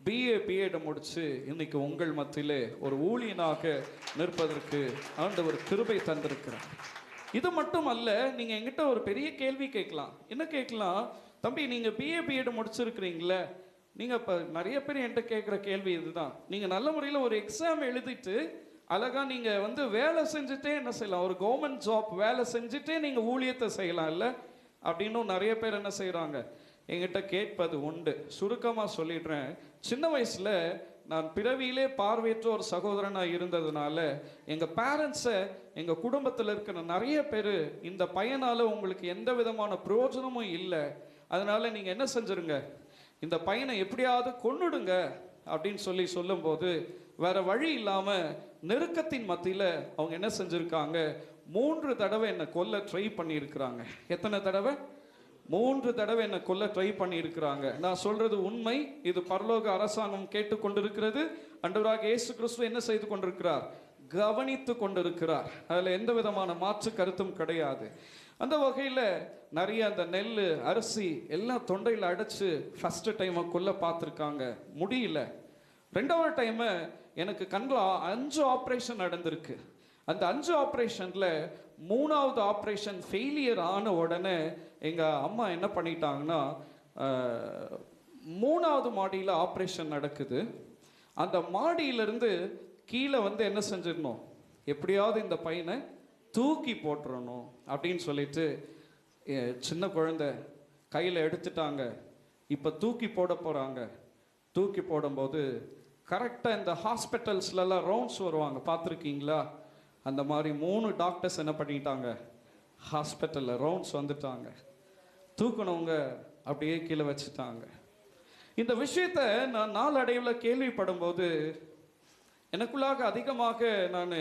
BA BEd முடிச்சு இன்னைக்கு உங்கள் மத்தியிலே ஒரு ஊழியனாக நிற்பதற்கு ஆண்டவர் கிருபை தந்திருக்கிறார். இது மட்டும் அல்ல, நீங்க என்கிட்ட ஒரு பெரிய கேள்வி கேட்கலாம். என்ன கேட்கலாம், தம்பி நீங்க BA BEd முடிச்சிருக்கிறீங்களே, நீங்கள் இப்போ நிறைய பேர் என்கிட்ட கேட்குற கேள்வி இதுதான், நீங்கள் நல்ல முறையில் ஒரு எக்ஸாம் எழுதிட்டு அழகாக நீங்கள் வேலை செஞ்சுட்டே என்ன செய்யலாம், ஒரு கவர்மெண்ட் ஜாப் வேலை செஞ்சுட்டே நீங்கள் ஊழியத்தை செய்யலாம் இல்லை அப்படின்னும் நிறைய பேர் என்ன செய்கிறாங்க என்கிட்ட கேட்பது உண்டு. சுருக்கமாக சொல்லிடுறேன், சின்ன வயசில் நான் பிறவியிலே பார்வையற்ற ஒரு சகோதரனாக இருந்ததுனால எங்கள் பேரண்ட்ஸை, எங்கள் குடும்பத்தில் இருக்கிற நிறைய பேர் இந்த பையனால் உங்களுக்கு எந்த விதமான பிரயோஜனமும் இல்லை, அதனால் நீங்கள் என்ன செஞ்சுருங்க, இந்த பையனை எப்படியாவது கொன்னுடுங்க அப்படின்னு சொல்லும்போது வேற வழி இல்லாமல் நெருக்கத்தின் மத்தியில் அவங்க என்ன செஞ்சுருக்காங்க, 3 தடவை என்னை கொல்ல ட்ரை பண்ணியிருக்கிறாங்க. எத்தனை தடவை? 3 தடவை என்னை கொல்ல ட்ரை பண்ணியிருக்கிறாங்க. நான் சொல்றது உண்மை, இது பரலோக அரசாங்கம் கேட்டுக்கொண்டிருக்கிறது. ஆண்டவராக இயேசு கிறிஸ்து என்ன செய்து கொண்டிருக்கிறார், கவனித்து கொண்டிருக்கிறார். அதில் எந்த விதமான மாற்று கருத்தும் கிடையாது. அந்த வகையில் நிறைய அந்த நெல் அரிசி எல்லாம் தொண்டையில் அடைச்சு ஃபஸ்ட்டு டைமுக்குள்ளே பார்த்துருக்காங்க, முடியல. ரெண்டாவது டைமு எனக்கு கண்ணில் 5 ஆப்ரேஷன் நடந்திருக்கு. அந்த 5 ஆப்ரேஷனில் 3வது ஆப்ரேஷன் ஃபெயிலியர் ஆன உடனே எங்கள் அம்மா என்ன பண்ணிட்டாங்கன்னா, 3வது மாடியில் ஆப்ரேஷன் நடக்குது. அந்த மாடியிலிருந்து கீழே வந்து என்ன செஞ்சிடணும், எப்படியாவது இந்த பையனை தூக்கி போட்டுறணும் அப்படின்னு சொல்லிட்டு சின்ன குழந்தை கையில் எடுத்துட்டாங்க. இப்போ தூக்கி போட போகிறாங்க. தூக்கி போடும்போது கரெக்டாக இந்த ஹாஸ்பிட்டல்ஸ்லலாம் ரவுண்ட்ஸ் வருவாங்க, பார்த்துருக்கீங்களா? அந்த மாதிரி 3 டாக்டர்ஸ் என்ன பண்ணிட்டாங்க, ஹாஸ்பிட்டலில் ரவுண்ட்ஸ் வந்துட்டாங்க. தூக்கினவங்க அப்படியே கீழே வச்சுட்டாங்க. இந்த விஷயத்தை நான் நாளடைவில் கேள்விப்படும் போது எனக்குள்ளாக அதிகமாக நான்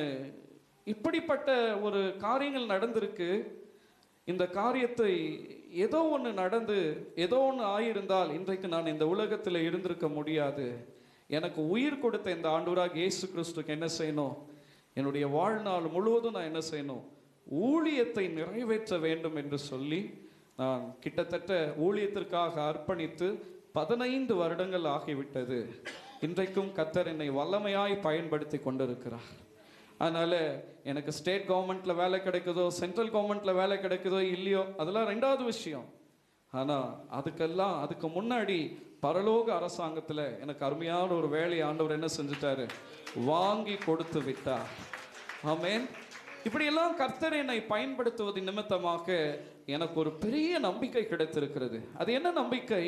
இப்படிப்பட்ட ஒரு காரியங்கள் நடந்திருக்கு, இந்த காரியத்தை ஏதோ ஒன்று நடந்து ஏதோ ஒன்று ஆகியிருந்தால் இன்றைக்கு நான் இந்த உலகத்தில் இருந்திருக்க முடியாது. எனக்கு உயிர் கொடுத்த இந்த ஆண்டவராக இயேசு கிறிஸ்துக்கு என்ன செய்யணும், என்னுடைய வாழ்நாள் முழுவதும் நான் என்ன செய்யணும், ஊழியத்தை நிறைவேற்ற வேண்டும் என்று சொல்லி நான் கிட்டத்தட்ட ஊழியத்திற்காக அர்ப்பணித்து 15 வருடங்கள் ஆகிவிட்டது. இன்றைக்கும் கர்த்தர் என்னை வல்லமையாய் பயன்படுத்தி கொண்டிருக்கிறார். அதனால் எனக்கு ஸ்டேட் கவர்மெண்ட்டில் வேலை கிடைக்குதோ, சென்ட்ரல் கவர்மெண்ட்டில் வேலை கிடைக்குதோ இல்லையோ, அதெல்லாம் 2வது விஷயம். ஆனால் அதுக்கு முன்னாடி பரலோக அரசாங்கத்தில் எனக்கு அருமையான ஒரு வேலையை ஆண்டவர் என்ன செஞ்சுட்டாரு, வாங்கி கொடுத்து விட்டார். ஆமென். இப்படியெல்லாம் கர்த்தர் என்னை பயன்படுத்துவது நிமித்தமாக எனக்கு ஒரு பெரிய நம்பிக்கை கிடைத்திருக்கிறது. அது என்ன நம்பிக்கை?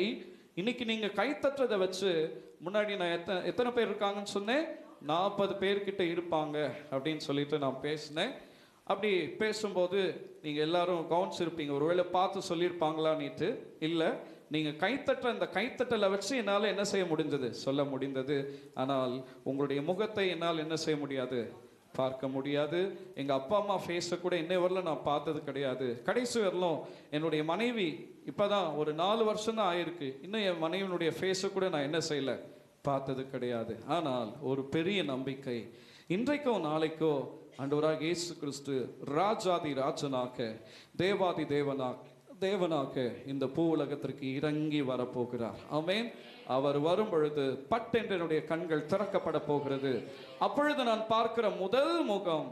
இன்னைக்கு நீங்கள் கைத்தற்றதை வச்சு, முன்னாடி நான் எத்தனை பேர் இருக்காங்கன்னு சொன்னேன், 40 பேர்கிட்ட இருப்பாங்க அப்படின்னு சொல்லிட்டு நான் பேசினேன். அப்படி பேசும்போது நீங்கள் எல்லாரும் கவனிச்சிருப்பீங்க, ஒருவேளை பார்த்து சொல்லியிருப்பாங்களான்னுட்டு. இல்லை, நீங்கள் கைத்தட்ட அந்த கைத்தட்டலை வச்சு என்னால் என்ன செய்ய முடிந்தது, சொல்ல முடிந்தது. ஆனால் உங்களுடைய முகத்தை என்னால் என்ன செய்ய முடியாது, பார்க்க முடியாது. எங்கள் அப்பா அம்மா ஃபேஸை கூட இன்னை வரலும் நான் பார்த்தது கிடையாது. கடைசி வரலும் என்னுடைய மனைவி இப்போ தான் ஒரு 4 வருஷம் தான் ஆயிருக்கு, இன்னும் என் மனைவியினுடைய ஃபேஸை கூட நான் என்ன செய்யலை, பார்த்தது கிடையாது. ஆனால் ஒரு பெரிய நம்பிக்கை, இன்றைக்கோ நாளைக்கோ ஆண்டவராக இயேசு கிறிஸ்து ராஜாதி ராஜனாக தேவாதி தேவனாக இந்த பூ உலகத்திற்கு இறங்கி வரப்போகிறார். ஆமென். அவர் வரும் பொழுது பட்டென்று என்னுடைய கண்கள் திறக்கப்பட போகிறது. அப்பொழுது நான் பார்க்கிற முதல் முகம்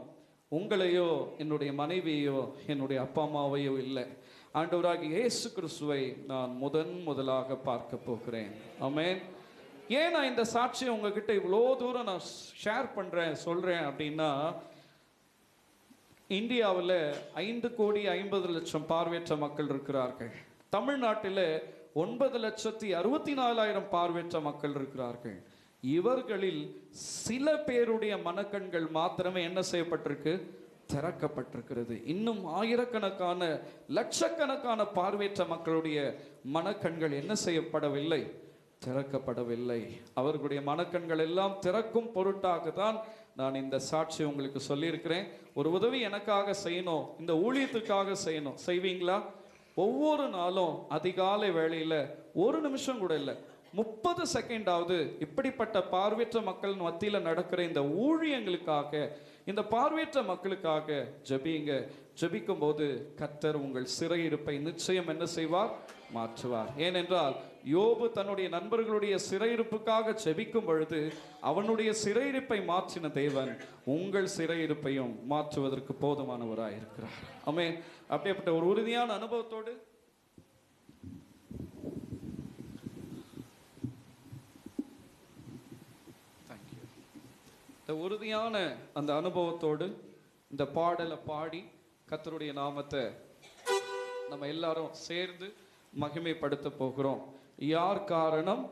உங்களையோ என்னுடைய மனைவியோ என்னுடைய அப்பா அம்மாவையோ இல்லை, ஆண்டவராக இயேசு கிறிஸ்துவை நான் முதலாக பார்க்க போகிறேன். ஆமென். ஏன் நான் இந்த சாட்சியை உங்ககிட்ட இவ்வளோ தூரம் நான் ஷேர் பண்ணுறேன் சொல்கிறேன் அப்படின்னா, இந்தியாவில் 5,50,00,000 பார்வையற்ற மக்கள் இருக்கிறார்கள். தமிழ்நாட்டில் 9,64,000 பார்வையற்ற மக்கள் இருக்கிறார்கள். இவர்களில் சில பேருடைய மனக்கண்கள் மாத்திரமே என்ன செய்யப்பட்டிருக்கு, திறக்கப்பட்டிருக்கிறது. இன்னும் ஆயிரக்கணக்கான லட்சக்கணக்கான பார்வையற்ற மக்களுடைய மனக்கண்கள் என்ன செய்யப்படவில்லை, திறக்கப்படவில்லை. அவர்களுடைய மனக்கண்கள் எல்லாம் திறக்கும் பொருட்டாக தான் நான் இந்த சாட்சி உங்களுக்கு சொல்லியிருக்கிறேன். ஒரு உதவி எனக்காக செய்யணும், இந்த ஊழியத்துக்காக செய்யணும், செய்வீங்களா? ஒவ்வொரு நாளும் அதிகாலை வேளையில் 1 நிமிஷம் கூட இல்லை, 30 செகண்டாவது இப்படிப்பட்ட பார்வையற்ற மக்கள் மத்தியில் நடக்கிற இந்த ஊழியங்களுக்காக, இந்த பார்வையற்ற மக்களுக்காக ஜெபிங்க. ஜெபிக்கும் போது கர்த்தர் உங்கள் சிறையிருப்பை நிச்சயம் என்ன செய்வார், மாற்றுவார். ஏனென்றால் யோபு தன்னுடைய நண்பர்களுடைய சிறையிருப்புக்காக ஜெபிக்கும் பொழுது அவனுடைய சிறையிருப்பை மாற்றின தேவன் உங்கள் சிறையிருப்பையும் மாற்றுவதற்கு போதுமானவராக இருக்கிறார். ஆமென். அப்படிப்பட்ட ஒரு உறுதியான அனுபவத்தோடு உறுதியான அந்த அனுபவத்தோடு இந்த பாடலை பாடி கர்த்தருடைய நாமத்தை நம்ம எல்லாரும் சேர்ந்து மகிமைப்படுத்த போகிறோம். யார் காரணம்,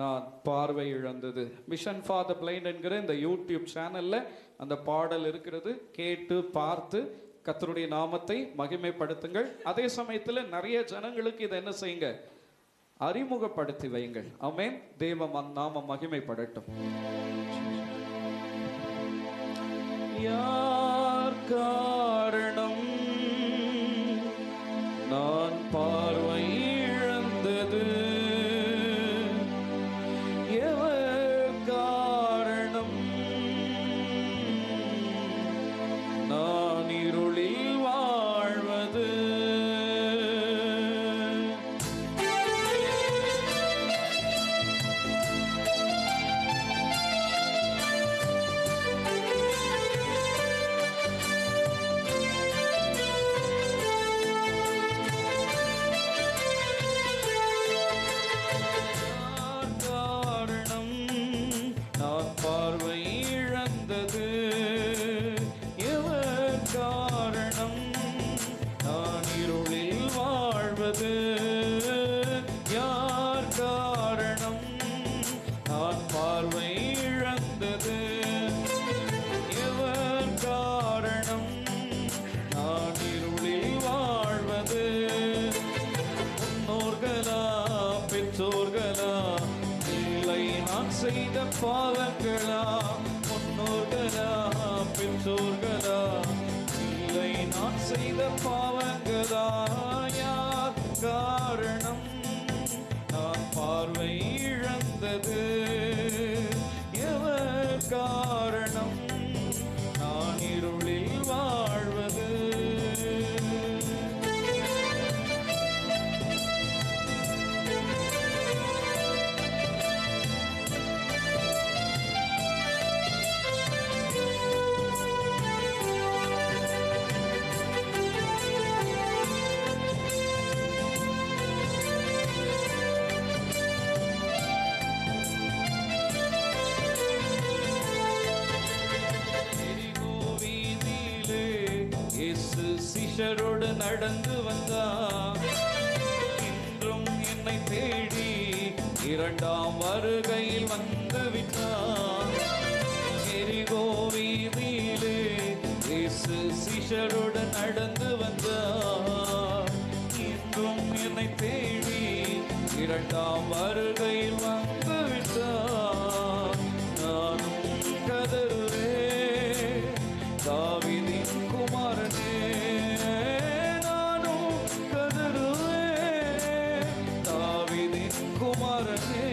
நான் பார்வை இழந்தது. மிஷன் ஃபார் த பிளைண்ட் என்கிற இந்த யூடியூப் சேனல்ல அந்த பாடல் இருக்கிறது. கேட்டு பார்த்து கர்த்தருடைய நாமத்தை மகிமைப்படுத்துங்கள். அதே சமயத்தில் நிறைய ஜனங்களுக்கு இதை என்ன செய்யுங்க, அறிமுகப்படுத்தி வையுங்கள். ஆமென். தேவ நாமம் மகிமைப்படட்டும். யார் காரணம் நான் பார்வை இழந்தது, எவர் காரணம் நான் இருளில் வாழ்வது, பாவங்களா, முன்னோர்களா, பெற்றோர்களா, இல்லை நான் செய்த பாவங்களா? யார் காரணம் நான் பார்வை இழந்தது? எவர் காரணம் நான் இருளில் வாழ்வது? சீஷரோடு நடந்து வந்தார், இன்றும் என்னை தேடி இரண்டாம் வருகையில் வந்து விட்டார். எரிகோ வீதியிலே இயேசு சீஷரோடு நடந்து வந்தார், இன்றும் என்னை தேடி இரண்டாம் வருகையில் வந்து விட்டார். நானும் கதறுவேன், தாவீதின் குமாரனே, நானும் கதறுவேன், தாவீதின் குமாரனே,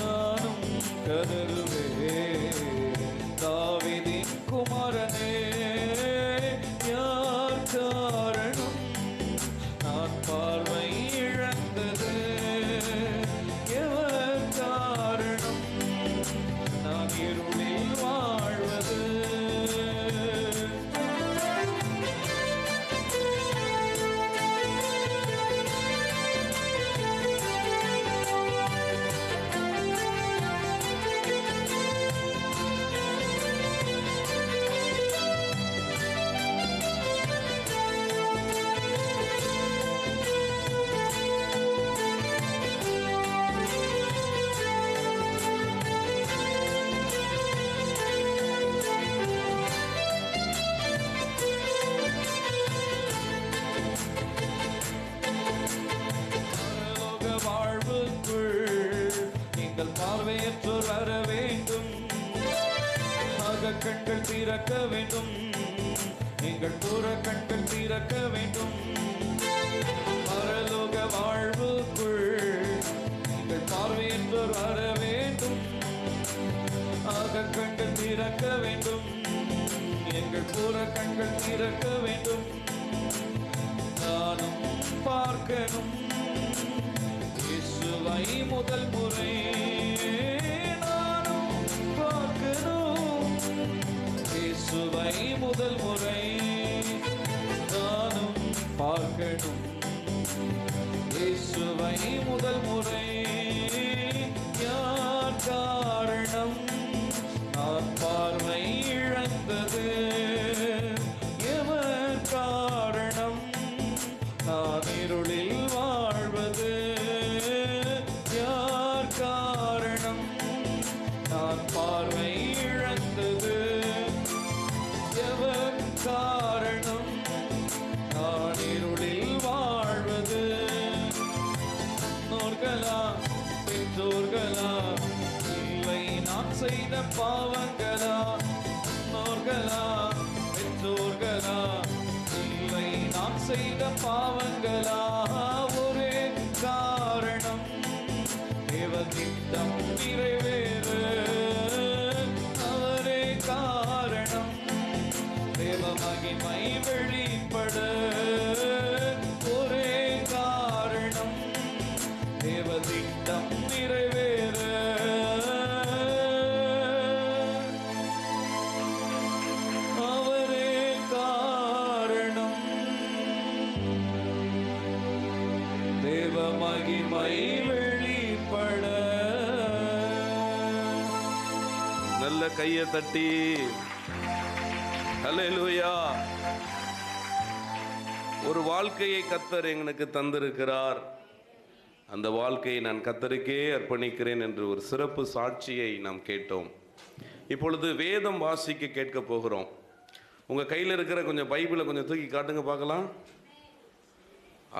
நானும் கதறுவேன், தாவீதின் குமாரனே. யார் காரணம் நான் பார்வை இழந்தது? எவர் காரணம் நான் இருளில் வாழ்வது? பார்வையற்றோர் வர வேண்டும், கண்கள் திறக்க வேண்டும், எங்கள் புற கண்கள் திறக்க வேண்டும். பரலோக வாழ்வுக்குள் எங்கள் பார்வையற்றோர் வர வேண்டும், கண்கள் திறக்க வேண்டும், எங்கள் புற கண்கள் திறக்க வேண்டும். நானும் பார்க்கணும் இயேசுவை முதல் முறை, நானும் பார்க்கணும் இயேசுவை முதல் முறை, நானும் பார்க்கணும் இயேசுவை முதல் முறை. யார் காரணம் நான் பார்வை இழந்தது? எவர் காரணம் நான் இருளில் வாழ்வது? யார் காரணம் நான் பார்வை இழந்தது? எவர் காரணம் நான் இருளில் வாழ்வது? முன்னோர்களா, பெற்றோர்களா, இல்லை நான் செய்த பாவங்களா? முன்னோர்களா, பெற்றோர்களா, இல்லை நான் செய்த பாவங்களா? ஒரே காரணம் தேவதிட்டம் நிறைவேற, அவரே காரணம் தேவ மகிமை வெளிப்பட. ஒரே காரணம் தேவதிட்டம் நிறைவேற, அவரே காரணம் தேவ மகிமை வெளிப்பட. நல்ல கையை தட்டி அல்லேலூயா. ஒரு வாழ்க்கையை கர்த்தர் எங்களுக்கு தந்திருக்கிறார், அந்த வாழ்க்கையை நான் கர்த்தருக்கே அர்ப்பணிக்கிறேன் என்று ஒரு சிறப்பு சாட்சியை நாம் கேட்டோம். இப்பொழுது வேதம் வாசிக்க கேட்க போகிறோம். உங்கள் கையில் இருக்கிற கொஞ்சம் பைபிளை கொஞ்சம் தூக்கி காட்டுங்க பார்க்கலாம்.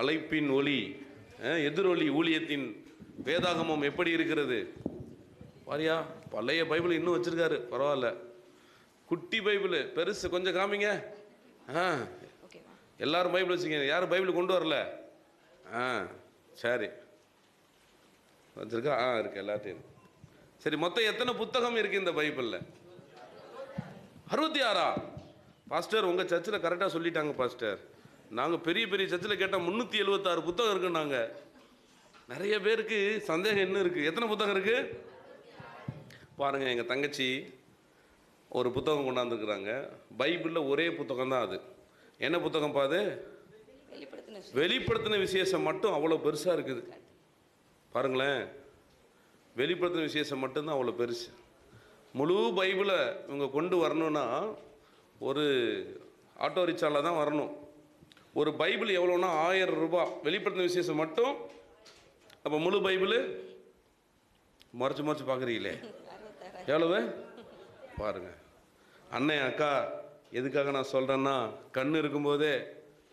அழைப்பின் ஒலி, எதிரொலி ஊழியத்தின் வேதாகமம் எப்படி இருக்கிறது? பாரியா, பழைய பைபிள் இன்னும் வச்சிருக்காரு, பரவாயில்ல. குட்டி பைபிள், பெருசு கொஞ்சம் காமிங்க. எல்லாரும் பைபிள் வச்சுக்கங்க. யாரும் பைபிள் கொண்டு வரல? சரி, வச்சிருக்கா? இருக்கு எல்லாத்தையும். சரி, மொத்தம் எத்தனை புத்தகம் இருக்கு இந்த பைபிளில்? 66. பாஸ்டர், உங்கள் சர்ச்சில் கரெக்டாக சொல்லிட்டாங்க பாஸ்டர். நாங்கள் பெரிய பெரிய சர்ச்சில் கேட்டால் 376 புத்தகம் இருக்குன்னாங்க. நிறைய பேருக்கு சந்தேகம் என்ன இருக்குது, எத்தனை புத்தகம் இருக்குது பாருங்கள். எங்கள் தங்கச்சி ஒரு புத்தகம் கொண்டாந்துருக்குறாங்க. பைபிளில் ஒரே புத்தகம் தான் அது. என்ன புத்தகம் பாது? வெளிப்படுத்தின விசேஷம் மட்டும் அவ்வளோ பெருசாக இருக்குது பாருங்களேன். வெளிப்படுத்தின விசேஷம் மட்டும்தான் அவ்வளோ பெருசு. முழு பைபிளை இவங்க கொண்டு வரணும்னா ஒரு ஆட்டோ ரிக்ஷாவில் தான் வரணும். ஒரு பைபிள் எவ்வளோன்னா 1000 ரூபாய். வெளிப்படுத்தின விசேஷம் மட்டும். அப்போ முழு பைபிள் மறைச்சு மறைச்சு பார்க்குறீங்களே, எவ்வளவு பாருங்க. அண்ணன் அக்கா, எதுக்காக நான் சொல்கிறேன்னா, கண் இருக்கும்போதே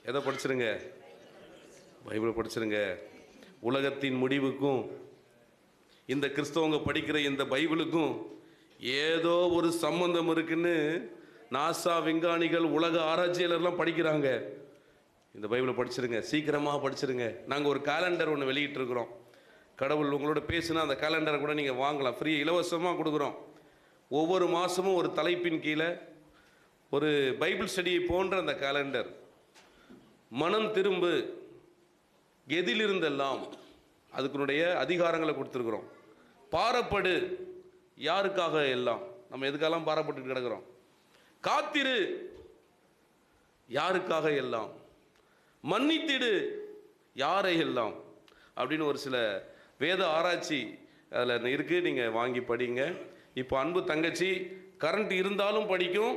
எதை படிச்சிருங்க? பைபிளை படிச்சிருங்க. உலகத்தின் முடிவுக்கும் இந்த கிறிஸ்தவங்க படிக்கிற இந்த பைபிளுக்கும் ஏதோ ஒரு சம்பந்தம் இருக்குன்னு நாசா விஞ்ஞானிகள், உலக ஆராய்ச்சியாளர்லாம் படிக்கிறாங்க. இந்த பைபிளை படிச்சிருங்க, சீக்கிரமாக படிச்சிருங்க. நாங்கள் ஒரு கேலண்டர் ஒன்று வெளியிட்டிருக்கிறோம். கடவுள் உங்களோட பேசுனா அந்த கேலண்டரை கூட நீங்கள் வாங்கலாம், ஃப்ரீ, இலவசமாக கொடுக்குறோம். ஒவ்வொரு மாதமும் ஒரு தலைப்பின் கீழே ஒரு பைபிள் ஸ்டடியை போன்ற அந்த கேலண்டர். மனம் திரும்பு, எதிலிருந்தெல்லாம், அதுக்குனுடைய அதிகாரங்களை கொடுத்துருக்குறோம். பாரப்படு, யாருக்காக எல்லாம், நம்ம எதுக்கெல்லாம் பாரப்பட்டு கிடக்கிறோம். காத்திரு, யாருக்காக எல்லாம். மன்னித்திடு, யாரை எல்லாம், அப்படின்னு ஒரு சில வேத ஆராய்ச்சி அதில் இருக்குது. நீங்கள் வாங்கி படிங்க. இப்போ அன்பு தங்கச்சி கரண்ட் இருந்தாலும் படிக்கும்,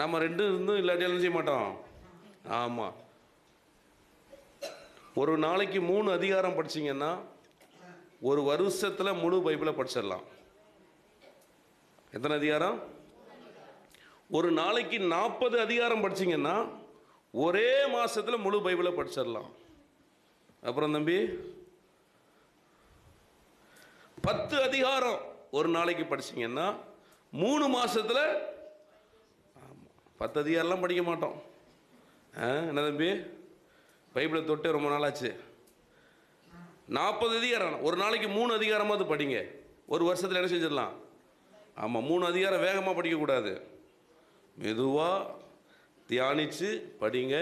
நம்ம 2 இருந்தும் இல்லாட்டியாலும் செய்ய மாட்டோம். ஆமாம், ஒரு நாளைக்கு 3 அதிகாரம் படிச்சிங்கன்னா ஒரு வருஷத்தில் முழு பைபிளை படிச்சிடலாம். எத்தனை அதிகாரம்? ஒரு நாளைக்கு 40 அதிகாரம் படிச்சிங்கன்னா ஒரே மாதத்தில் முழு பைபிளை படிச்சிடலாம். அப்புறம் தம்பி, 10 அதிகாரம் ஒரு நாளைக்கு படிச்சிங்கன்னா 3 மாதத்தில் 10 அதிகாரம்லாம் படிக்க மாட்டோம். என்ன தம்பி, பைபிளை தொட்டு ரொம்ப நாளாச்சு. 40 அதிகாரம் ஒரு நாளைக்கு 3 அதிகாரமாவது படிங்க. ஒரு வருஷத்தில் என்ன செஞ்சிடலாம்? ஆமாம், 3 அதிகாரம் வேகமாக படிக்கக்கூடாது, மெதுவாக தியானித்து படிங்க.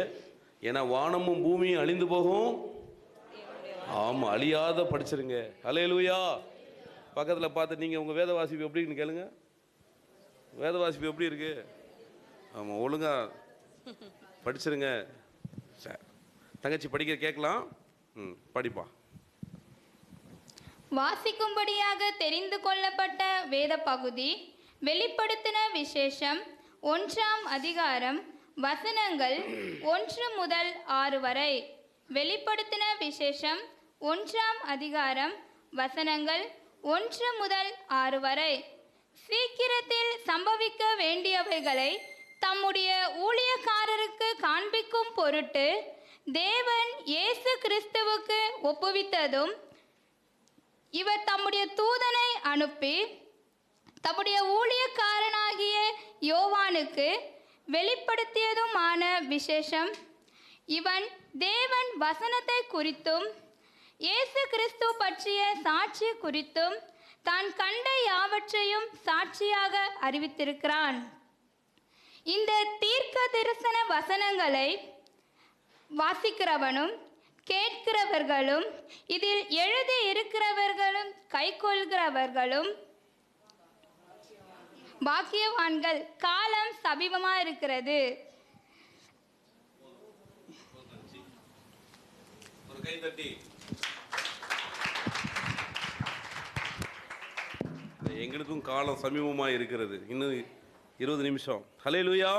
ஏன்னா வானமும் பூமியும் அழிந்து போகும். ஆமாம், அழியாத படிச்சிருங்க. ஹல்லேலூயா. பக்கத்தில் பார்த்து நீங்கள் உங்கள் வேத வாசிப்பு எப்படின்னு கேளுங்க. வேத வாசிப்பு எப்படி இருக்கு? ஆமாம், ஒழுங்காக படிச்சிருங்க. சரி, தங்கச்சி படிக்க கேட்கலாம். படிப்பா. வாசிக்கும்படியாக தெரிந்து கொள்ளப்பட்ட வேத பகுதி வெளிப்படுத்தின விசேஷம் 1ஆம் அதிகாரம் வசனங்கள் 1 முதல் 6 வரை. வெளிப்படுத்தின விசேஷம் 1ஆம் அதிகாரம் வசனங்கள் 1 முதல் 6 வரை. சீக்கிரத்தில் சம்பவிக்க வேண்டியவைகளை தம்முடைய ஊழியக்காரருக்கு காண்பிக்கும் பொருட்டு தேவன் இயேசு கிறிஸ்துவுக்கு ஒப்புவித்ததும், இவர் தம்முடைய தூதனை அனுப்பி தம்முடைய ஊழியக்காரனாகிய யோவானுக்கு வெளிப்படுத்தியதுமான விசேஷம். இவன் தேவன் வசனத்தை குறித்தும் இயேசு கிறிஸ்து பற்றிய சாட்சி குறித்தும் தான் கண்ட யாவற்றையும் சாட்சியாக அறிவித்திருக்கிறான். இந்த தீர்க்க தரிசன வசனங்களை வாசிக்கிறவனும் கேட்கிறவர்களும் இதில் எழுதி இருக்கிறவர்களும் கைக்கொள்கிறவர்களும் பாக்கியவான்கள். காலம் சமீபமாக இருக்கிறது. எங்களுக்கும் காலம் சமீபமாக இருக்கிறது. இன்னும் 20 நிமிஷம். ஹல்லேலூயா.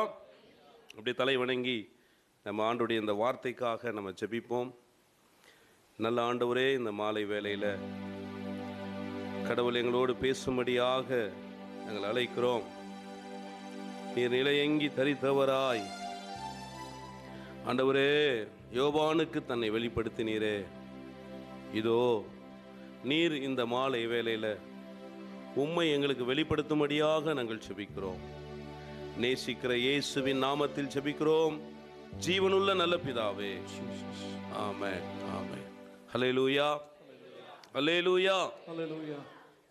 அப்படியே தலை வணங்கி நம்ம ஆண்டுடைய இந்த வார்த்தைக்காக நம்ம ஜெபிப்போம். நல்ல ஆண்டவரே, இந்த மாலை வேளையில் கடவுள் எங்களோடு பேசும்படியாக நாங்கள் அழைக்கிறோம். நீர் நிலையங்கி தரித்தவராய் ஆண்டவரே யோவானுக்கு தன்னை வெளிப்படுத்தினீரே, இதோ நீர் இந்த மாலை வேளையில் உம்மை எங்களுக்கு வெளிப்படுத்தும்படியாக நாங்கள் ஜெபிக்கிறோம். நேசிக்கிற இயேசுவின் நாமத்தில் ஜெபிக்கிறோம் ஜீவனுள்ள நல்ல பிதாவே, ஆமென், ஆமென். ஹல்லேலூயா, ஹல்லேலூயா, ஹல்லேலூயா.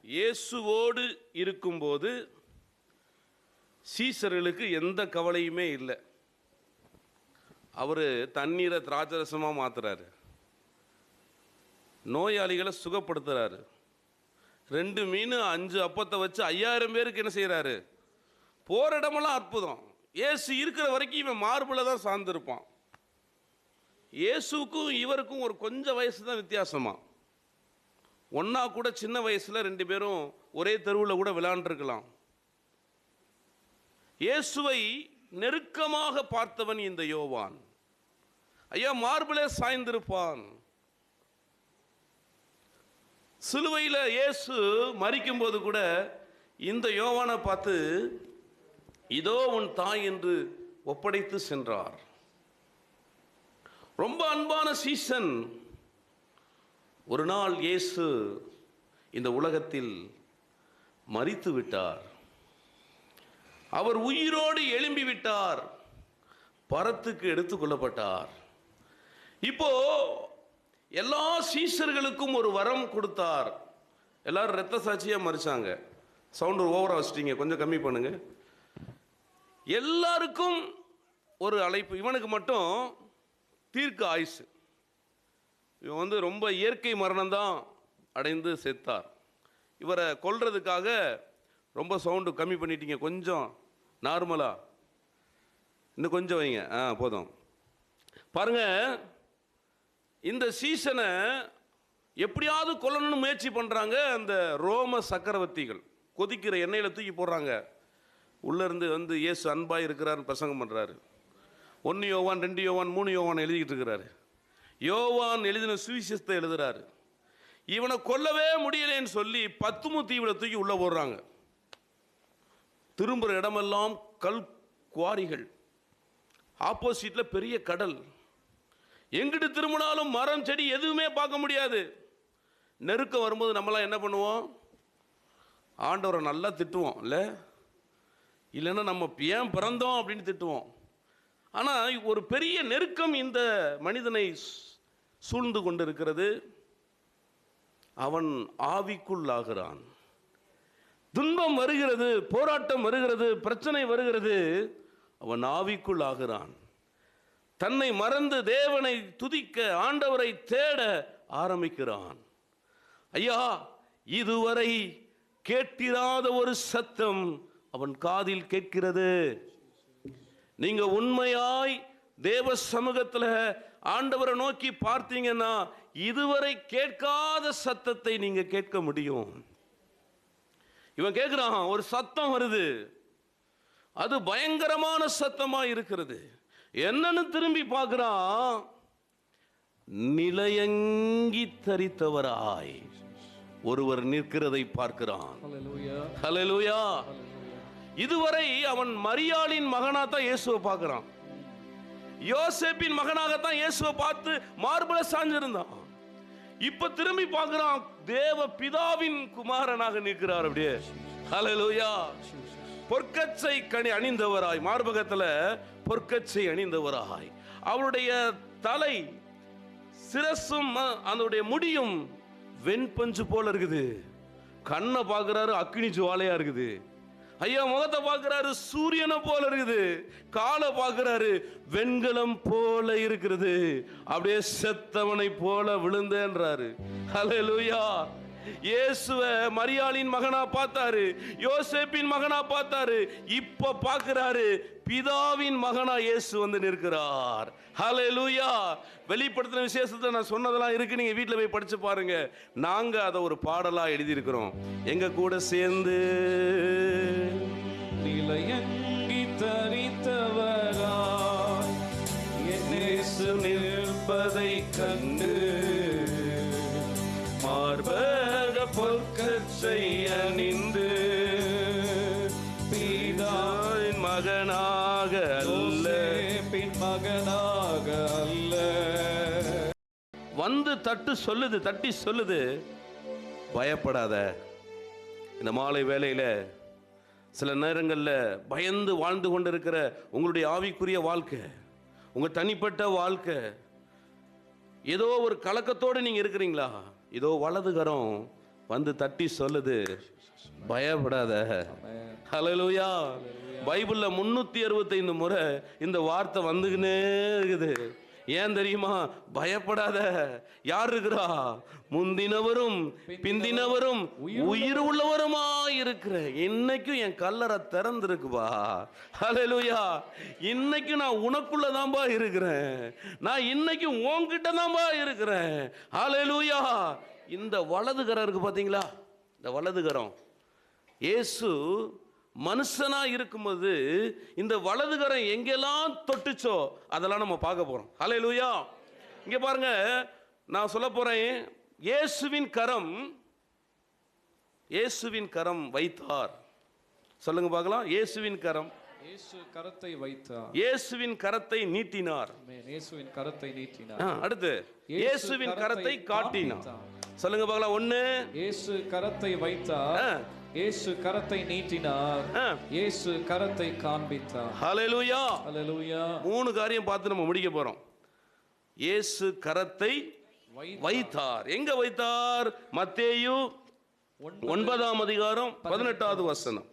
இயேசுவோடு இருக்கும்போது சீசர்களுக்கு எந்த கவலையுமே இல்லை. அவர் தண்ணீரை திராட்சரசமாக மாத்துறாரு, நோயாளிகளை சுகப்படுத்துறாரு, 2 மீன் 5 அப்பத்தை வச்சு 5000 பேருக்கு என்ன செய்கிறாரு, போகிற இடமெல்லாம் அற்புதம். இயேசு இருக்கிற வரைக்கும் இவன் மார்பில் தான் சார்ந்திருப்பான். இயேசுக்கும் இவருக்கும் ஒரு கொஞ்சம் வயசு தான் வித்தியாசமா. ஒன்றா கூட சின்ன வயசில் 2 பேரும் ஒரே தெருவில் கூட விளையாண்டுருக்கலாம். இயேசுவை நெருக்கமாக பார்த்தவன் இந்த யோவான். ஐயா, மார்பிலே சாய்ந்திருப்பான். சிலுவையில் இயேசு மரிக்கும் போது கூட இந்த யோவானை பார்த்து இதோ உன் தாய் என்று ஒப்படைத்து சென்றார். ரொம்ப அன்பான சீசன். ஒரு நாள் இயேசு இந்த உலகத்தில் மரித்து விட்டார். அவர் உயிரோடு எழும்பி விட்டார், பரத்துக்கு எடுத்துக்கொள்ளப்பட்டார். இப்போ எல்லா சீசர்களுக்கும் ஒரு வரம் கொடுத்தார். எல்லாரும் இரத்த சாட்சியா மரிச்சாங்க. சவுண்ட் ஓவரா வச்சிட்டீங்க, கொஞ்சம் கம்மி பண்ணுங்க. எல்லாருக்கும் ஒரு அழைப்பு. இவனுக்கு மட்டும் தீர்க்க ஆயுசு. இவன் ரொம்ப இயற்கை மரணம் தான் அடைந்து செத்தார். இவரை கொல்றதுக்காக ரொம்ப சவுண்டு கம்மி பண்ணிட்டீங்க, கொஞ்சம் நார்மலா இன்னும் கொஞ்சம் வைங்க. போதும். பாருங்க, இந்த சீசனை எப்படியாவது கொல்லணும்னு முயற்சி பண்ணுறாங்க. அந்த ரோம சக்கரவர்த்திகள் கொதிக்கிற எண்ணெயில் தூக்கி போடுறாங்க. உள்ளேருந்து இயேசு அன்பாக இருக்கிறாருன்னு பிரசங்கம் பண்ணுறாரு. 1 யோவான் 2 யோவான் 3 யோவான் எழுதிக்கிட்டு இருக்கிறாரு. யோவான் எழுதின சுவிசேஷத்தை எழுதுறாரு. இவனை கொல்லவே முடியலேன்னு சொல்லி பத்துமு தீவில் தூக்கி உள்ளே போடுறாங்க. திரும்புகிற இடமெல்லாம் கல் குவாரிகள், ஆப்போசிட்டில் பெரிய கடல். எங்கிட்டு திரும்பினாலும் மரம் செடி எதுவுமே பார்க்க முடியாது. நெருக்கம் வரும்போது நம்மளாம் என்ன பண்ணுவோம், ஆண்டவரை நல்லா திட்டுவோம் இல்லை, இல்லைன்னா நம்ம ஏன் பிறந்தோம் அப்படின்னு திட்டுவோம். ஆனால் ஒரு பெரிய நெருக்கம் இந்த மனிதனை சூழ்ந்து கொண்டு இருக்கிறது. அவன் ஆவிக்குள்ளாகிறான். துன்பம் வருகிறது, போராட்டம் வருகிறது, பிரச்சனை வருகிறது, அவன் ஆவிக்குள் ஆகிறான். தன்னை மறந்து தேவனை துதிக்க, ஆண்டவரை தேட ஆரம்பிக்கிறான். ஐயா, இதுவரை கேட்டிராத ஒரு சத்தம் அவன் காதில் கேட்கிறது. நீங்க உண்மையாய் தேவ சமூகத்தில் ஆண்டவரை நோக்கி பார்த்தீங்கன்னா இதுவரை கேட்காத சத்தத்தை நீங்க கேட்க முடியும். இவன் கேட்கிறான், ஒரு சத்தம் வருது, அது பயங்கரமான சத்தமா இருக்கிறது. என்னன்னு திரும்பி பார்க்கிறான், நிலையங்கி தரித்தவராய் ஒருவர் நிற்கிறதை பார்க்கிறான். ஹல்லேலூயா. இதுவரை அவன் மரியாளின் மகனா தான் இயேசுவை பார்க்கிறான். யோசேப்பின் மகனாகத்தான் இயேசுவை பார்த்து மார்பல சாஞ்சிருந்தான். இப்ப திரும்பி பார்க்கிறான், தேவ பிதாவின் குமாரனாக நிற்கிறார். அப்படியே ஹல்லேலூயா. பொற்கச்சை கனி அணிந்தவராய், மார்பகத்துல பொற்கச்சை அணிந்தவராய், அவருடைய தலை சிரசும் அதனுடைய முடியும் வெண்பஞ்சு போல இருக்குது. கண்ணை பார்க்கிறாரு, அக்னி ஜுவாலையா இருக்குது. ஐயா, முகத்தை பார்க்கிறாரு, சூரியனை போல இருக்குது. காலை பார்க்கிறாரு, வெண்கலம் போல இருக்கிறது. அப்படியே செத்தவனை போல விழுந்தேன்றாரு. ஹல்லேலூயா. இயேசுவை மரியாளின் மகனா பார்த்தாரு, யோசேப்பின் மகனா பார்த்தாரு, இப்ப பார்க்கிறாரு பிதாவின் மகனா இயேசு வந்து நிற்கிறார். ஹல்லேலூயா. வெளிப்படுத்தின விசேஷத்தை நான் சொன்னதெல்லாம் இருக்கு, நீங்க வீட்டில் போய் படிச்சு பாருங்க. நாங்க அதை ஒரு பாடலா எழுதியிருக்கிறோம். எங்க கூட சேர்ந்து நிலையங்கி தரித்தவராய் இயேசு நிற்பதை கண்டு மார்பக பொற்கச்சை அணிந்து பிதாவின் மகனாக அல்ல, பின் மகனாக அல்ல வந்து தட்டி சொல்லுது, பயப்படாத. இந்த மாலை வேளையில் சில நேரங்களில் பயந்து வாழ்ந்து கொண்டு இருக்கிற உங்களுடைய ஆவிக்குரிய வாழ்க்கை, உங்கள் தனிப்பட்ட வாழ்க்கை, ஏதோ ஒரு கலக்கத்தோடு நீங்கள் இருக்கிறீங்களா? இதோ வலதுகரம் வந்து தட்டி சொல்லுது, பயப்படாத. ஹல்லேலூயா. பைபிள்ல 365 முறை இந்த வார்த்தை வந்துக்கினே இருக்குது. ஏன் தெரியுமா? பயப்படாத. யார் இருக்கிறா? முந்தினவரும் பிந்தினவரும் உயிர் உள்ளவருமா இருக்கிற. இன்னைக்கும் என் கல்லறை திறந்திருக்குப்பா. ஹல்லேலூயா. இன்னைக்கும் நான் உனக்குள்ளதான்பா இருக்கிறேன். நான் இன்னைக்கும் உன்கிட்ட தான்பா இருக்கிறேன். ஹல்லேலூயா. இந்த வலதுகரம் இருக்கு பாத்தீங்களா? இந்த வலதுகரம் இயேசு மனுஷனா இருக்கும்போது இந்த வலதுகரம் எங்கெல்லாம் தொட்டுச்சோ அதெல்லாம் நம்ம பார்க்க போறோம். ஹல்லேலூயா. இங்க பாருங்க, நான் சொல்ல போறேன். இயேசுவின் கரம் வைத்தார். சொல்லுங்க பார்க்கலாம். இயேசுவின் கரம். இயேசு கரத்தை வைத்தார். இயேசுவின் கரத்தை நீட்டினார். இயேசுவின் கரத்தை நீட்டினார். அடுத்து இயேசுவின் கரத்தை காட்டினார். சொல்லுங்க பார்க்கலாம். ஒண்ணு, இயேசு கரத்தை வைத்தார். இயேசு கரத்தை நீட்டினார். இயேசு கரத்தை காண்பித்தார். ஹல்லேலூயா. ஹல்லேலூயா. 3 காரியம் பார்த்து நம்ம முடிக்க போறோம். இயேசு கரத்தை வைத்தார். எங்க வைத்தார்? மத்தேயு 9ஆம் அதிகாரம் 18வது வசனம்.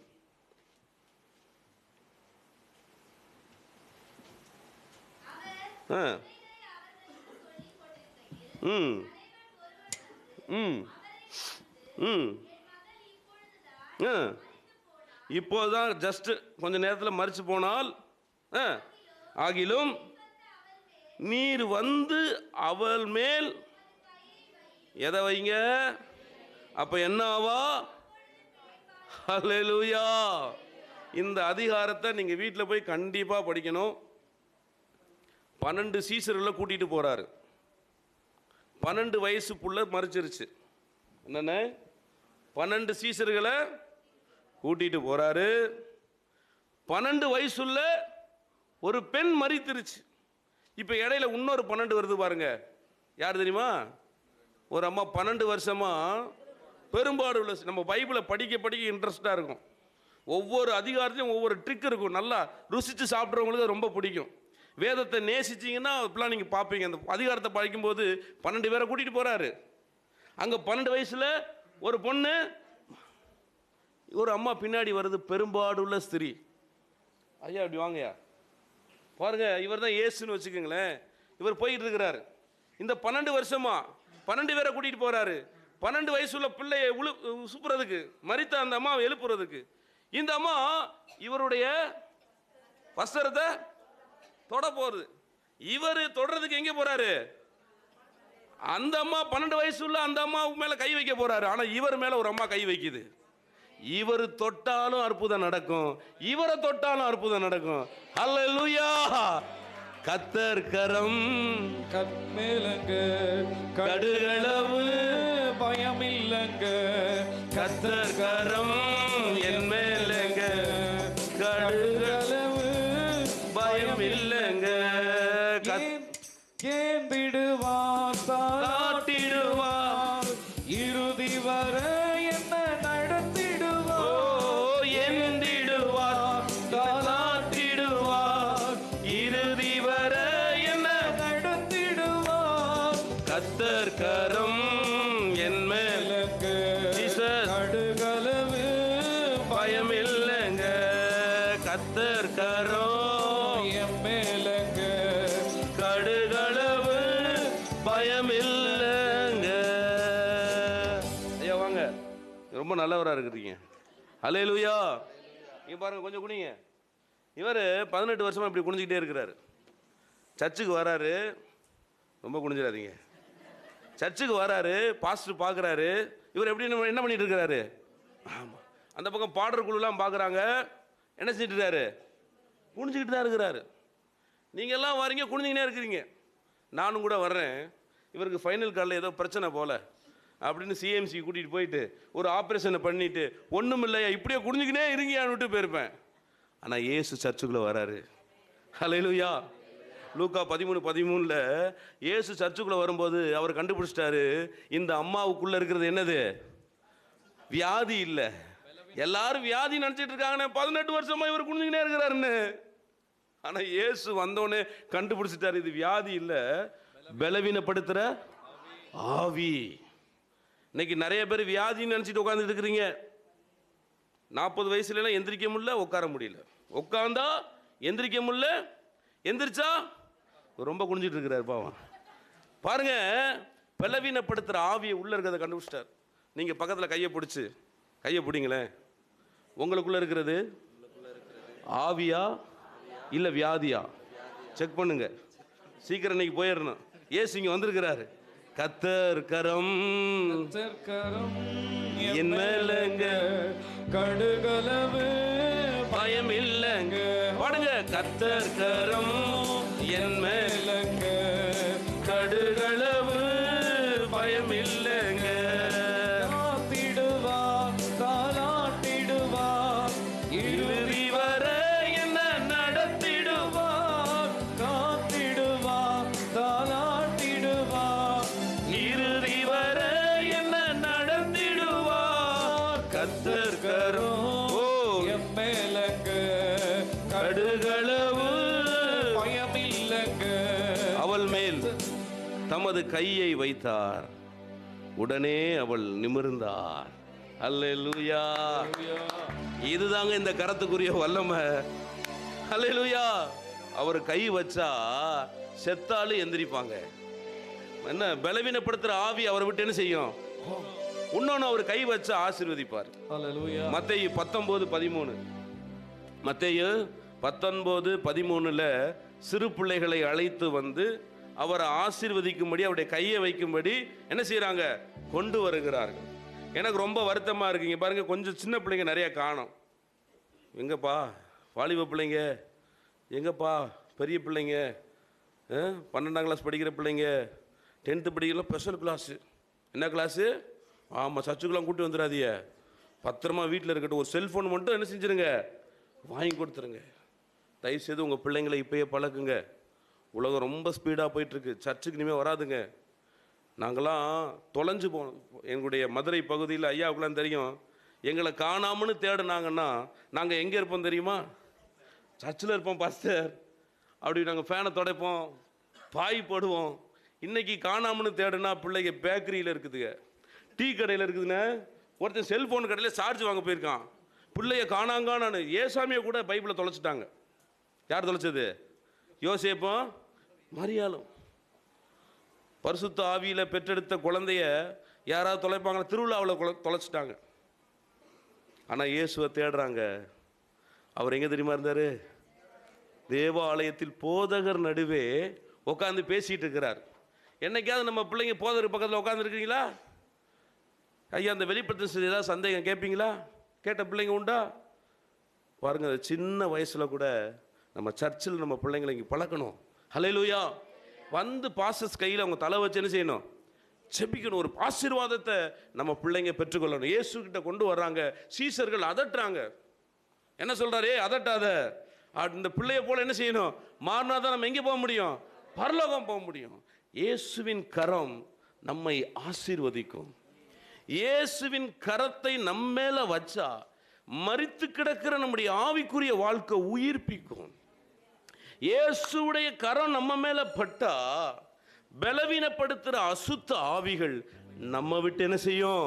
இப்போதான் ஜஸ்ட் கொஞ்ச நேரத்தில் மறிச்சு போனால், ஆகிலும் நீர் வந்து அவள் மேல் எதை வைங்க? அப்ப என்ன ஆவா? ஹல்லேலூயா. இந்த அதிகாரத்தை நீங்க வீட்டில் போய் கண்டிப்பா படிக்கணும். 12 சீசர்களை கூட்டிட்டு போறாரு. 12 வயசு புள்ள மறிச்சிருச்சு. என்னென்ன? 12 சீசர்களை கூட்டிட்டு போறாரு. 12 வயசுள்ள ஒரு பெண் மறித்திருச்சு. இப்ப இடையில இன்னொரு 12 வருது பாருங்க. யார் தெரியுமா? ஒரு அம்மா 12 வருஷமா பெரும்பாடு உள்ள. நம்ம பைபிளை படிக்க இன்ட்ரெஸ்டா இருக்கும். ஒவ்வொரு அதிகாரத்திலும் ஒவ்வொரு ட்ரிக் இருக்கும். நல்லா ருசிச்சு சாப்பிட்றவங்களுக்கு ரொம்ப பிடிக்கும். வேதத்தை நேசிச்சிங்கன்னா இப்பெல்லாம் நீங்கள் பார்ப்பீங்க. அந்த அதிகாரத்தை படிக்கும்போது 12 பேரை கூட்டிகிட்டு போகிறாரு. அங்கே 12 வயசில் ஒரு பொண்ணு, ஒரு அம்மா பின்னாடி வருது, பெரும்பாடுள்ள ஸ்திரீ. ஐயா அப்படி வாங்கய்யா பாருங்க. இவர் தான் இயேசுன்னு வச்சுக்கோங்களேன். இவர் போயிட்டு இருக்கிறாரு. இந்த 12 வருஷமா 12 பேரை கூட்டிகிட்டு போகிறாரு. 12 வயசுள்ள பிள்ளையை சுப்புறதுக்கு, மரித்த அந்த அம்மாவை எழுப்புறதுக்கு. இந்த அம்மா இவருடைய வஸ்திரத்தை தொட போறது. இவர் தொடறதுக்கு எங்க போறாரு? அந்த அம்மா 12 வயசுள்ள அந்த அம்மா மேல கை வைக்க போறாரு. ஆனா இவர் மேல ஒரு அம்மா கை வைக்குது. இவர் தொட்டாலும் அற்புதம் நடக்கும், இவரை தொட்டாலும் அற்புதம் நடக்கும். ஹல்லேலூயா. கர்த்தர் கரம் கண்மேலங்க, கடுகளவு பயம் இல்லங்க. கர்த்தர் கரம் என் மேலங்க, கடுகளவு பயம் இல்லங்க. கேந்திடுவார், காட்டிடுவார், இறுதி வர என்ன நடத்திடுவார். எந்திடுவார், காட்டிடுவார், இறுதி வர என்ன நடத்திடுவார். கர்த்தர் கரம் என் மேலங்க, கடுகளவு பயம் இல்லங்க. கர்த்தர் கரம் என் மேலங்க, கடுகளவு பயம் இல்லங்க. ஐயா வாங்க, ரொம்ப நல்லவராக இருக்கிறீங்க. ஹல்லேலூயா. இங்க பாருங்க, கொஞ்சம் குனிங்க. இவர் 18 வருஷமா இப்படி குனிஞ்சிக்கிட்டே இருக்கிறாரு. சர்ச்சுக்கு வராரு, ரொம்ப குனிஞ்சிடாதீங்க. சர்ச்சுக்கு வராரு, பாஸ்டர் பார்க்குறாரு. இவர் எப்படி என்ன பண்ணிட்டு இருக்கிறாரு? ஆமாம், அந்த பக்கம் பாடர் குழுலாம் பார்க்குறாங்க. என்ன செஞ்சுட்டு இருக்காரு? குனிஞ்சிக்கிட்டு தான் இருக்கிறாரு. நீங்கள் எல்லாம் வரீங்க, குனிஞ்சிக்கினே இருக்கிறீங்க. நானும் கூட வர்றேன். இவருக்கு ஃபைனல் காலில் ஏதோ பிரச்சனை போல் அப்படின்னு சிஎம்சி கூட்டிகிட்டு போயிட்டு ஒரு ஆப்ரேஷனை பண்ணிவிட்டு, ஒன்றும் இல்லையா இப்படியே குனிஞ்சிக்கினே இருங்கயான்னு விட்டு போயிருப்பேன். ஆனால் இயேசு சர்ச்சுக்குள்ளே வராரு. ஹல்லேலூயா. லூக்கா 13:13 இயேசு சர்ச்சுக்குள்ளே வரும்போது அவர் கண்டுபிடிச்சிட்டாரு, இந்த அம்மாவுக்குள்ளே இருக்கிறது என்னது? வியாதி இல்லை. எல்லாரும் வியாதி நினச்சிட்டு இருக்காங்க. 18 வருஷமா இவர் குனிஞ்சுக்கினே இருக்கிறாருன்னு. ஆனால் இயேசு வந்தோடனே கண்டுபிடிச்சிட்டாரு, இது வியாதி இல்லை, பலவீனப்படுத்துகிற ஆவி. இன்னைக்கு நிறைய பேர் வியாதின்னு நினச்சிட்டு உட்காந்துட்டு இருக்கிறீங்க. 40 வயசுலலாம் எந்திரிக்க முடியல, உட்கார முடியல, உட்காந்தா எந்திரிக்க முடியல, எந்திரிச்சா ரொம்ப குனிஞ்சிட்டு இருக்கிறார் பாவம். பாருங்க, பலவீனப்படுத்துகிற ஆவியை உள்ள இருக்கிறத கண்டுபிடிச்சிட்டார். நீங்கள் பக்கத்தில் கையை பிடிங்களேன். உங்களுக்குள்ள இருக்கிறது ஆவியா இல்லை வியாதியா? செக் பண்ணுங்க, சீக்கிரம் இன்னைக்கு போயிடணும். ஏசு இங்கே வந்திருக்கிறாரு. கர்த்தர் கரம் என் மேலங்க, கடுகளவு பயம் இல்லைங்க. பாடுங்க, கர்த்தர் கரம் என் மேலங்க, கடுகளவு பயம் இல்லைங்க. காத்திடுவார், தாலாட்டிடுவார், இறுதி வரை என்ன நடத்திடுவார். காத்திடுவார், தாலாட்டிடுவார், இறுதி வரை என்ன நடத்திடுவார். கர்த்தர் கரம் என் மேலங்க, கடுகளவு பயமில்லைங்க. அவள் மேல் தமது கையை வைத்தார், உடனே அவள் நிமிர்ந்தார். அல்லேலூயா. இதுதாங்க இந்த கரத்துக்குரிய வல்லமை. அல்லேலூயா. அவர் கை வச்சா செத்தாலும் எந்திரிப்பாங்க. என்ன பலவீனப்படுத்துற ஆவி அவரை விட்டு என்ன செய்யும்? இன்னொன்னு, அவர் கை வச்சா ஆசீர்வதிப்பார். அல்லேலூயா. மத்தேயு 19:13. மத்தேயு 19:13 சிறு பிள்ளைகளை அழைத்து வந்து அவரை ஆசீர்வதிக்கும்படி, அவருடைய கையை வைக்கும்படி என்ன செய்யறாங்க? கொண்டு வருகிறார்கள். எனக்கு ரொம்ப வருத்தமா இருக்குங்க. பாருங்க, கொஞ்சம் சின்ன பிள்ளைங்க நிறைய காணோம். எங்கப்பா வாலிப பிள்ளைங்க? எங்கப்பா பெரிய பிள்ளைங்க? 12ஆம் கிளாஸ் படிக்கிற பிள்ளைங்க, 10th படிக்கிற ஸ்பெஷல் கிளாஸு. என்ன கிளாஸு? ஆமாம், சர்ச்சுக்கெல்லாம் கூட்டி வந்துடாதீங்க, பத்திரமா வீட்டில் இருக்கட்டும். ஒரு செல்ஃபோன் மட்டும் என்ன செஞ்சுருங்க, வாங்கி கொடுத்துருங்க. தயவுசெய்து உங்கள் பிள்ளைங்களை இப்போயே பழக்குங்க. உலகம் ரொம்ப ஸ்பீடாக போயிட்டுருக்கு. சர்ச்சுக்கு இனிமேல் வராதுங்க. நாங்களாம் தொலைஞ்சு போனோம். எங்களுடைய மதுரை பகுதியில் ஐயாவுக்குலாம் தெரியும். எங்களை காணாமன்னு தேடினாங்கன்னா நாங்கள் எங்கே இருப்போம் தெரியுமா? சர்ச்சில் இருப்போம் பாஸ்டர். அப்படி நாங்கள் ஃபேனை துடைப்போம், பாய் போடுவோம். இன்றைக்கி காணாமன்னு தேடுனா பிள்ளைங்க பேக்கரியில் இருக்குதுங்க, டீ கடையில் இருக்குதுன்னு. ஒருத்தர் செல்ஃபோன் கடையில் சார்ஜ் வாங்க போயிருக்கான். பிள்ளைய காணாங்கான்னு ஏசாமியை கூட பைபிளை தொலைச்சிட்டாங்க. யார் தொலைச்சது? யோசேப்பும் மரியாளும். பரிசுத்த ஆவியில் பெற்றெடுத்த குழந்தைய யாராவது தொலைப்பாங்களா? திருவிழாவில் தொலைச்சிட்டாங்க. ஆனால் இயேசுவை தேடுறாங்க. அவர் எங்கே தெரியுமா இருந்தார்? தேவாலயத்தில் போதகர் நடுவே உட்காந்து பேசிகிட்டு இருக்கிறார். என்னைக்காவது நம்ம பிள்ளைங்க போதகர் பக்கத்தில் உட்காந்துருக்கீங்களா? ஐயா, அந்த வெளிப்படுத்த ஏதாவது சந்தேகம் கேட்பீங்களா? கேட்ட பிள்ளைங்க உண்டா? பாருங்கள், சின்ன வயசில் கூட நம்ம சர்ச்சில் நம்ம பிள்ளைங்களை இங்கே பழக்கணும். ஹல்லேலூயா. வந்து பாஸ்டர்ஸ் கையில் அவங்க தலை வச்சு என்ன செய்யணும்? செபிக்கணும். ஒரு ஆசீர்வாதத்தை நம்ம பிள்ளைங்க பெற்றுக்கொள்ளணும். இயேசுக்கிட்ட கொண்டு வர்றாங்க. சீசர்கள் அதட்டுறாங்க. என்ன சொல்கிறாரு? அதட்டாத, இந்த பிள்ளைய போல என்ன செய்யணும்? மாறினா தான் நம்ம எங்கே போக முடியும்? பரலோகம் போக முடியும். இயேசுவின் கரம் நம்மை ஆசீர்வதிக்கும். இயேசுவின் கரத்தை நம்ம மேல வச்சா மரித்து கிடக்கிற நம்முடைய ஆவிக்குரிய வாழ்க்கை உயிர்ப்பிக்கும். இயேசுடைய கரம் நம்ம மேல பட்டா பலவீனப்படுத்துகிற அசுத்த ஆவிகள் நம்ம விட்டு என்ன செய்யும்?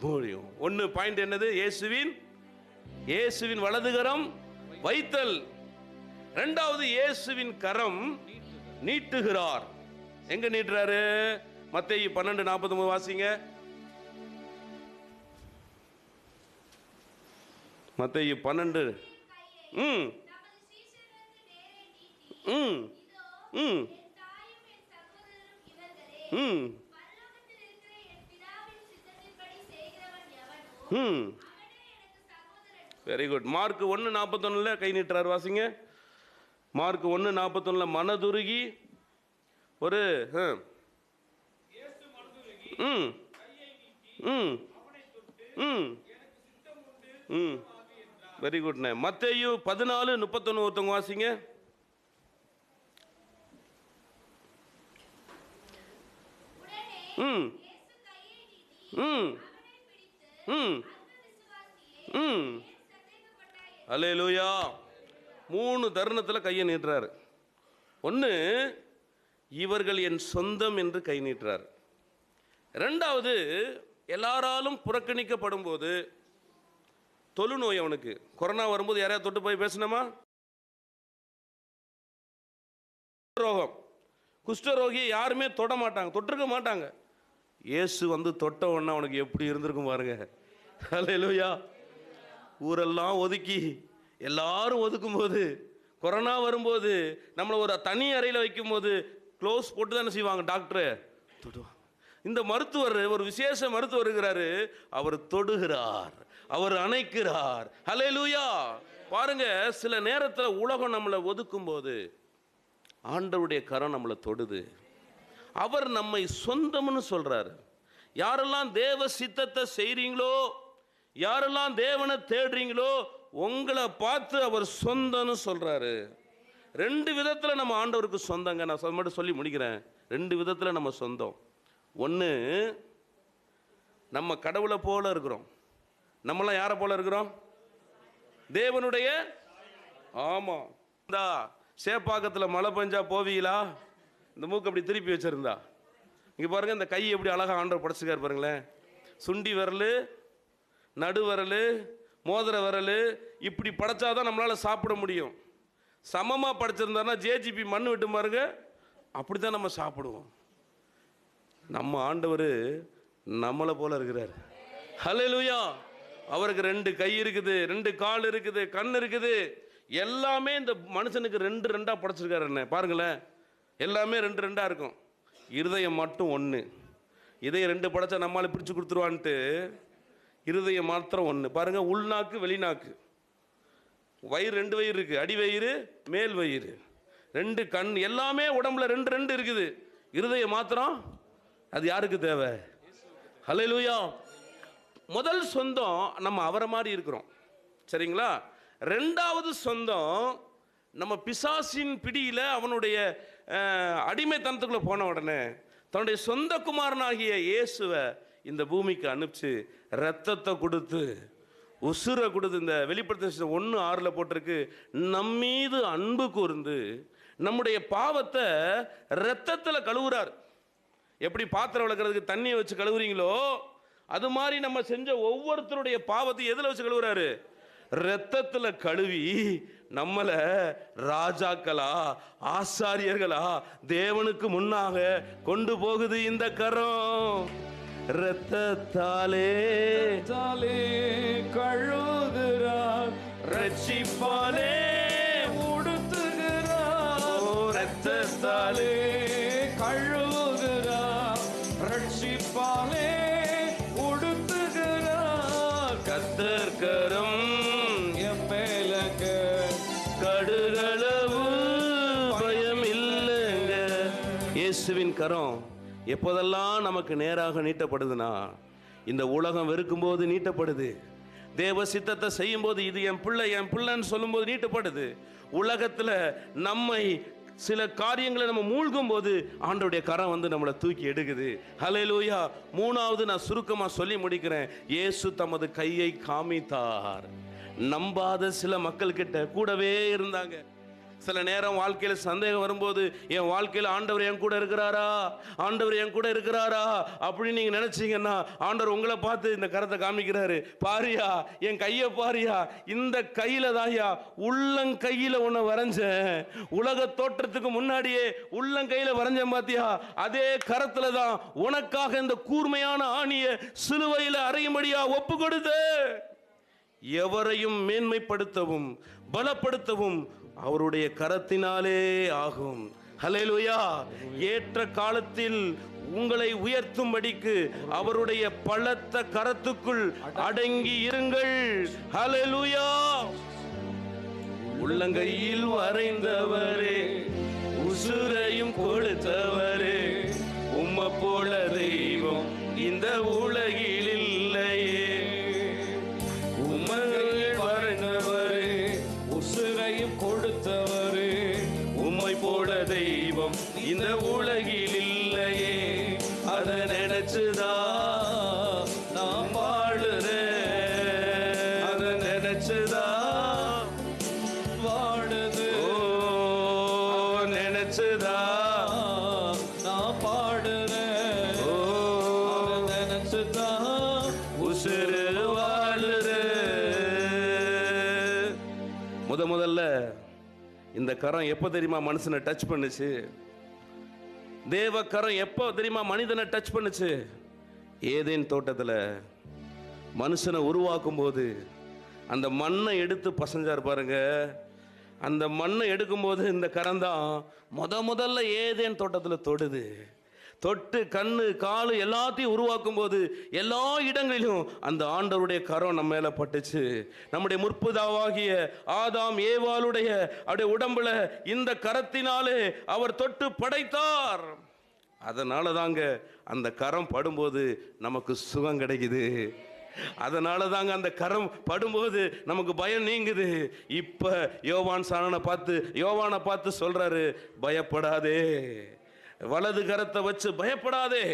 முடியும். ஒன்று பாயிண்ட் என்னது? இயேசுவின் வலதுகரம் வைத்தல். இரண்டாவது, இயேசுவின் கரம் நீட்டுகிறார். எங்க நீட்டுறாரு? மத்தேயு 12:49 வாசிங்க. மத்தேயு 12. Very good. மார்க் 1:41 கை நீட்டுறாரு, வாசிங்க. மார்க் 1:41 மனதுருகி ஒரு வெரி குட். மத்தேயு 14:31 ஒருத்தவங்க வாசிங்க. அல்லேலூயா. 3 தருணத்தில் கையை நீட்டுறாரு. ஒன்று, இவர்கள் என் சொந்தம் என்று கை நீட்டுறார். 2வது, எல்லாராலும் புறக்கணிக்கப்படும் போது, தொழுநோய் அவனுக்கு, கொரோனா வரும்போது யாரையா தொட்டு போய் பேசணுமா? ரோகம், குஷ்டரோகியை யாருமே தொட மாட்டாங்க, தொட்டிருக்க மாட்டாங்க. இயேசு வந்து தொட்ட உடனே அவனுக்கு எப்படி இருந்திருக்கும் பாருங்க. அல்லேலூயா. ஊரெல்லாம் ஒதுக்கி எல்லாரும் ஒதுக்கும்போது, கொரோனா வரும்போது, நம்மளை ஒரு தனி அறையில் வைக்கும்போது க்ளோஸ் போட்டு தானே செய்வாங்க டாக்டரு, தொடுவாங்க. இந்த மருத்துவர், ஒரு விசேஷ மருத்துவர் இருக்கிறாரு, அவர் தொடுகிறார், அவர் அணைக்கிறார். அல்லேலூயா. பாருங்க, சில நேரத்தில் உலகம் நம்மளை ஒதுக்கும் போது ஆண்டவருடைய கரம் நம்மளை தொடுது. அவர் நம்மை சொந்தம்னு சொல்றாரு. யாரெல்லாம் தேவ சித்தத்தை செய்றீங்களோ, யாரெல்லாம் தேவனை தேடுறீங்களோ, உங்களை பார்த்து அவர் சொந்தம்னு சொல்றாரு. 2 விதத்தில் நம்ம ஆண்டவருக்கு சொந்தங்க. நான் மட்டும் சொல்லி முடிக்கிறேன். 2 விதத்தில் நம்ம சொந்தம். ஒன்று, நம்ம கடவுளை போல இருக்கிறோம். நம்மளாம் யாரை போல இருக்கிறோம்? தேவனுடைய. ஆமாம். இந்தா சேப்பாக்கத்தில் மழை பெஞ்சா போவீங்களா? இந்த மூக்கு அப்படி திருப்பி வச்சிருந்தா, இங்கே பாருங்க, இந்த கை எப்படி அழகாக ஆண்டவர் படைச்சிருக்காரு பாருங்களேன். சுண்டி விரல், நடு விரல், மோதிர விரல், இப்படி படைச்சாதான் நம்மளால் சாப்பிட முடியும். சமமாக படைச்சிருந்தாருன்னா ஜேஜிபி மண் விட்டு பாருங்க, அப்படி தான் நம்ம சாப்பிடுவோம். நம்ம ஆண்டவர் நம்மளை போல இருக்கிறார். ஹல்லேலூயா. அவருக்கு 2 கை இருக்குது, 2 கால் இருக்குது, கண் இருக்குது. எல்லாமே இந்த மனுஷனுக்கு 2 படைச்சிருக்காரு. என்ன பாருங்களேன், எல்லாமே 2 இருக்கும். இருதயம் மட்டும் 1. இதயம் 2 படைச்சா நம்மளால பிரித்து கொடுத்துருவான்ட்டு இருதயம் மாத்திரம் 1. பாருங்க, உள்நாக்கு வெளிநாக்கு, வயிறு 2 வயிறு இருக்கு, அடி வயிறு மேல் வயிறு, 2 கண், எல்லாமே உடம்புல 2 இருக்குது. இருதயம் மாத்திரம் அது யாருக்கு தேவை? ஹல்லேலூயா. முதல் சொந்தம் நம்ம அவரை மாதிரி இருக்கிறோம், சரிங்களா? 2வது சொந்தம் நம்ம பிசாசின் பிடியில் அவனுடைய அடிமைத்தனத்துக்குள்ளே போன உடனே தன்னுடைய சொந்த குமாரனாகிய இயேசுவை இந்த பூமிக்கு அனுப்பிச்சு ரத்தத்தை கொடுத்து, உசுரை கொடுத்து, இந்த வெளிப்படுத்த 1:6 போட்டிருக்கு, நம்மீது அன்பு கூர்ந்து நம்முடைய பாவத்தை ரத்தத்தில் கழுவுறார். எப்படி பாத்திரம் விளக்குறதுக்கு தண்ணியை வச்சு கழுவுறீங்களோ, அது மாதிரி நம்ம செஞ்ச ஒவ்வொருத்தருடைய பாவத்தை எதில் வச்சு கழுவுறாரு? ரத்தத்தில் கழுவி நம்மளை ராஜாக்களா, ஆசாரியர்களா தேவனுக்கு முன்னாக கொண்டு போகுது இந்த கரம். ரத்தத்தாலே கழுவுகிறார், ரட்சிப்பாலே உடுத்துகிறார். ரத்தத்தாலே கழுவுகிறார், ரட்சிப்பாலே உடுத்துகிறார். கர்த்தர் கரம் எம்மேலங்க, கடுகளவு பயம் இல்லைங்க. இயேசுவின் கரம் எப்போதெல்லாம் நமக்கு நேராக நீட்டப்படுதுன்னா, இந்த உலகம் வெறுக்கும்போது நீட்டப்படுது. தேவ சித்தத்தை செய்யும் போது, இது என் பிள்ளை என் பிள்ளைன்னு சொல்லும்போது நீட்டப்படுது. உலகத்தில் நம்மை சில காரியங்களை நம்ம மூழ்கும் போது ஆண்டவருடைய கரம் வந்து நம்மளை தூக்கி எடுக்குது. ஹல்லேலூயா. 3வது நான் சுருக்கமாக சொல்லி முடிக்கிறேன். இயேசு தமது கையை காமித்தார். நம்பாத சில மக்கள் கிட்ட கூடவே இருந்தாங்க. சில நேரம் வாழ்க்கையில் சந்தேகம் வரும்போது, என் வாழ்க்கையில் ஆண்டவர் என் கூட இருக்கிறாரா, ஆண்டவர் என் கூட இருக்கிறாரா அப்படின்னு நீங்கள் நினச்சிங்கன்னா, ஆண்டவர் உங்களை பார்த்து இந்த கரத்தை காமிக்கிறாரு. பாரியா, என் கையை பாரியா, இந்த கையில் தாயா உள்ளங்கையில் உன்னை வரைஞ்சேன். உலக தோற்றத்துக்கு முன்னாடியே உள்ளங்கையில் வரைஞ்சேன் பார்த்தியா, அதே கரத்தில் தான் உனக்காக இந்த கூர்மையான ஆணியை சிலுவையில் அறையும்படியா ஒப்பு கொடுத்து, எவரையும் மேன்மைப்படுத்தவும் பலப்படுத்தவும் அவருடைய கரத்தினாலே ஆகும். ஹல்லேலூயா. ஏற்ற காலத்தில் உங்களை உயர்த்தும்படிக்கு அவருடைய பலத்த கரத்துக்குள் அடங்கி இருங்கள். ஹல்லேலூயா. உள்ளங்கையில் வரைந்தவரே, உசுரையும் கொடுத்தவரே, உம்மை போல தெய்வம் இந்த உலகில் இல்லையே. உம்மையில் வரைந்தவரே, உசுரையும் கொடுத்தவரே, உம்மை போல தெய்வம் இந்த உலகில் இல்லையே. அதை நினைச்சுதான் நான் வாழுறேன். நினைச்சுதான் நான் பாடுறேன், ஓ அவரை நினைச்சுதான் உசுறு வாழுது. முதல்ல இந்த கரம் எப்போ தெரியுமா மனுஷனை டச் பண்ணுச்சு? தேவ கரம் எப்போ தெரியுமா மனிதனை டச் பண்ணுச்சு? ஏதேன் தோட்டத்தில் மனுஷனை உருவாக்கும் போது அந்த மண்ணை எடுத்து பசஞ்சார் பாருங்க. அந்த மண்ணை எடுக்கும்போது இந்த கரம் தான் முதல்ல ஏதேன் தோட்டத்தில் தொடுது. தொட்டு கண்ணு காலு எல்லாத்தையும் உருவாக்கும் போது எல்லா இடங்களிலும் அந்த ஆண்டவருடைய கரம் நம்ம மேல பட்டுச்சு. நம்முடைய முற்புதாவாகிய ஆதாம் ஏவாளுடைய அவருடைய உடம்புல இந்த கரத்தினாலே அவர் தொட்டு படைத்தார். அதனால தாங்க அந்த கரம் படும்போது நமக்கு சுகம் கிடைக்குது. அதனால தாங்க அந்த கரம் படும்போது நமக்கு பயம் நீங்குது. இப்ப யோவானை பார்த்து சொல்றாரு, பயப்படாதே, வலது கரத்தை வச்சு பயப்படாதே,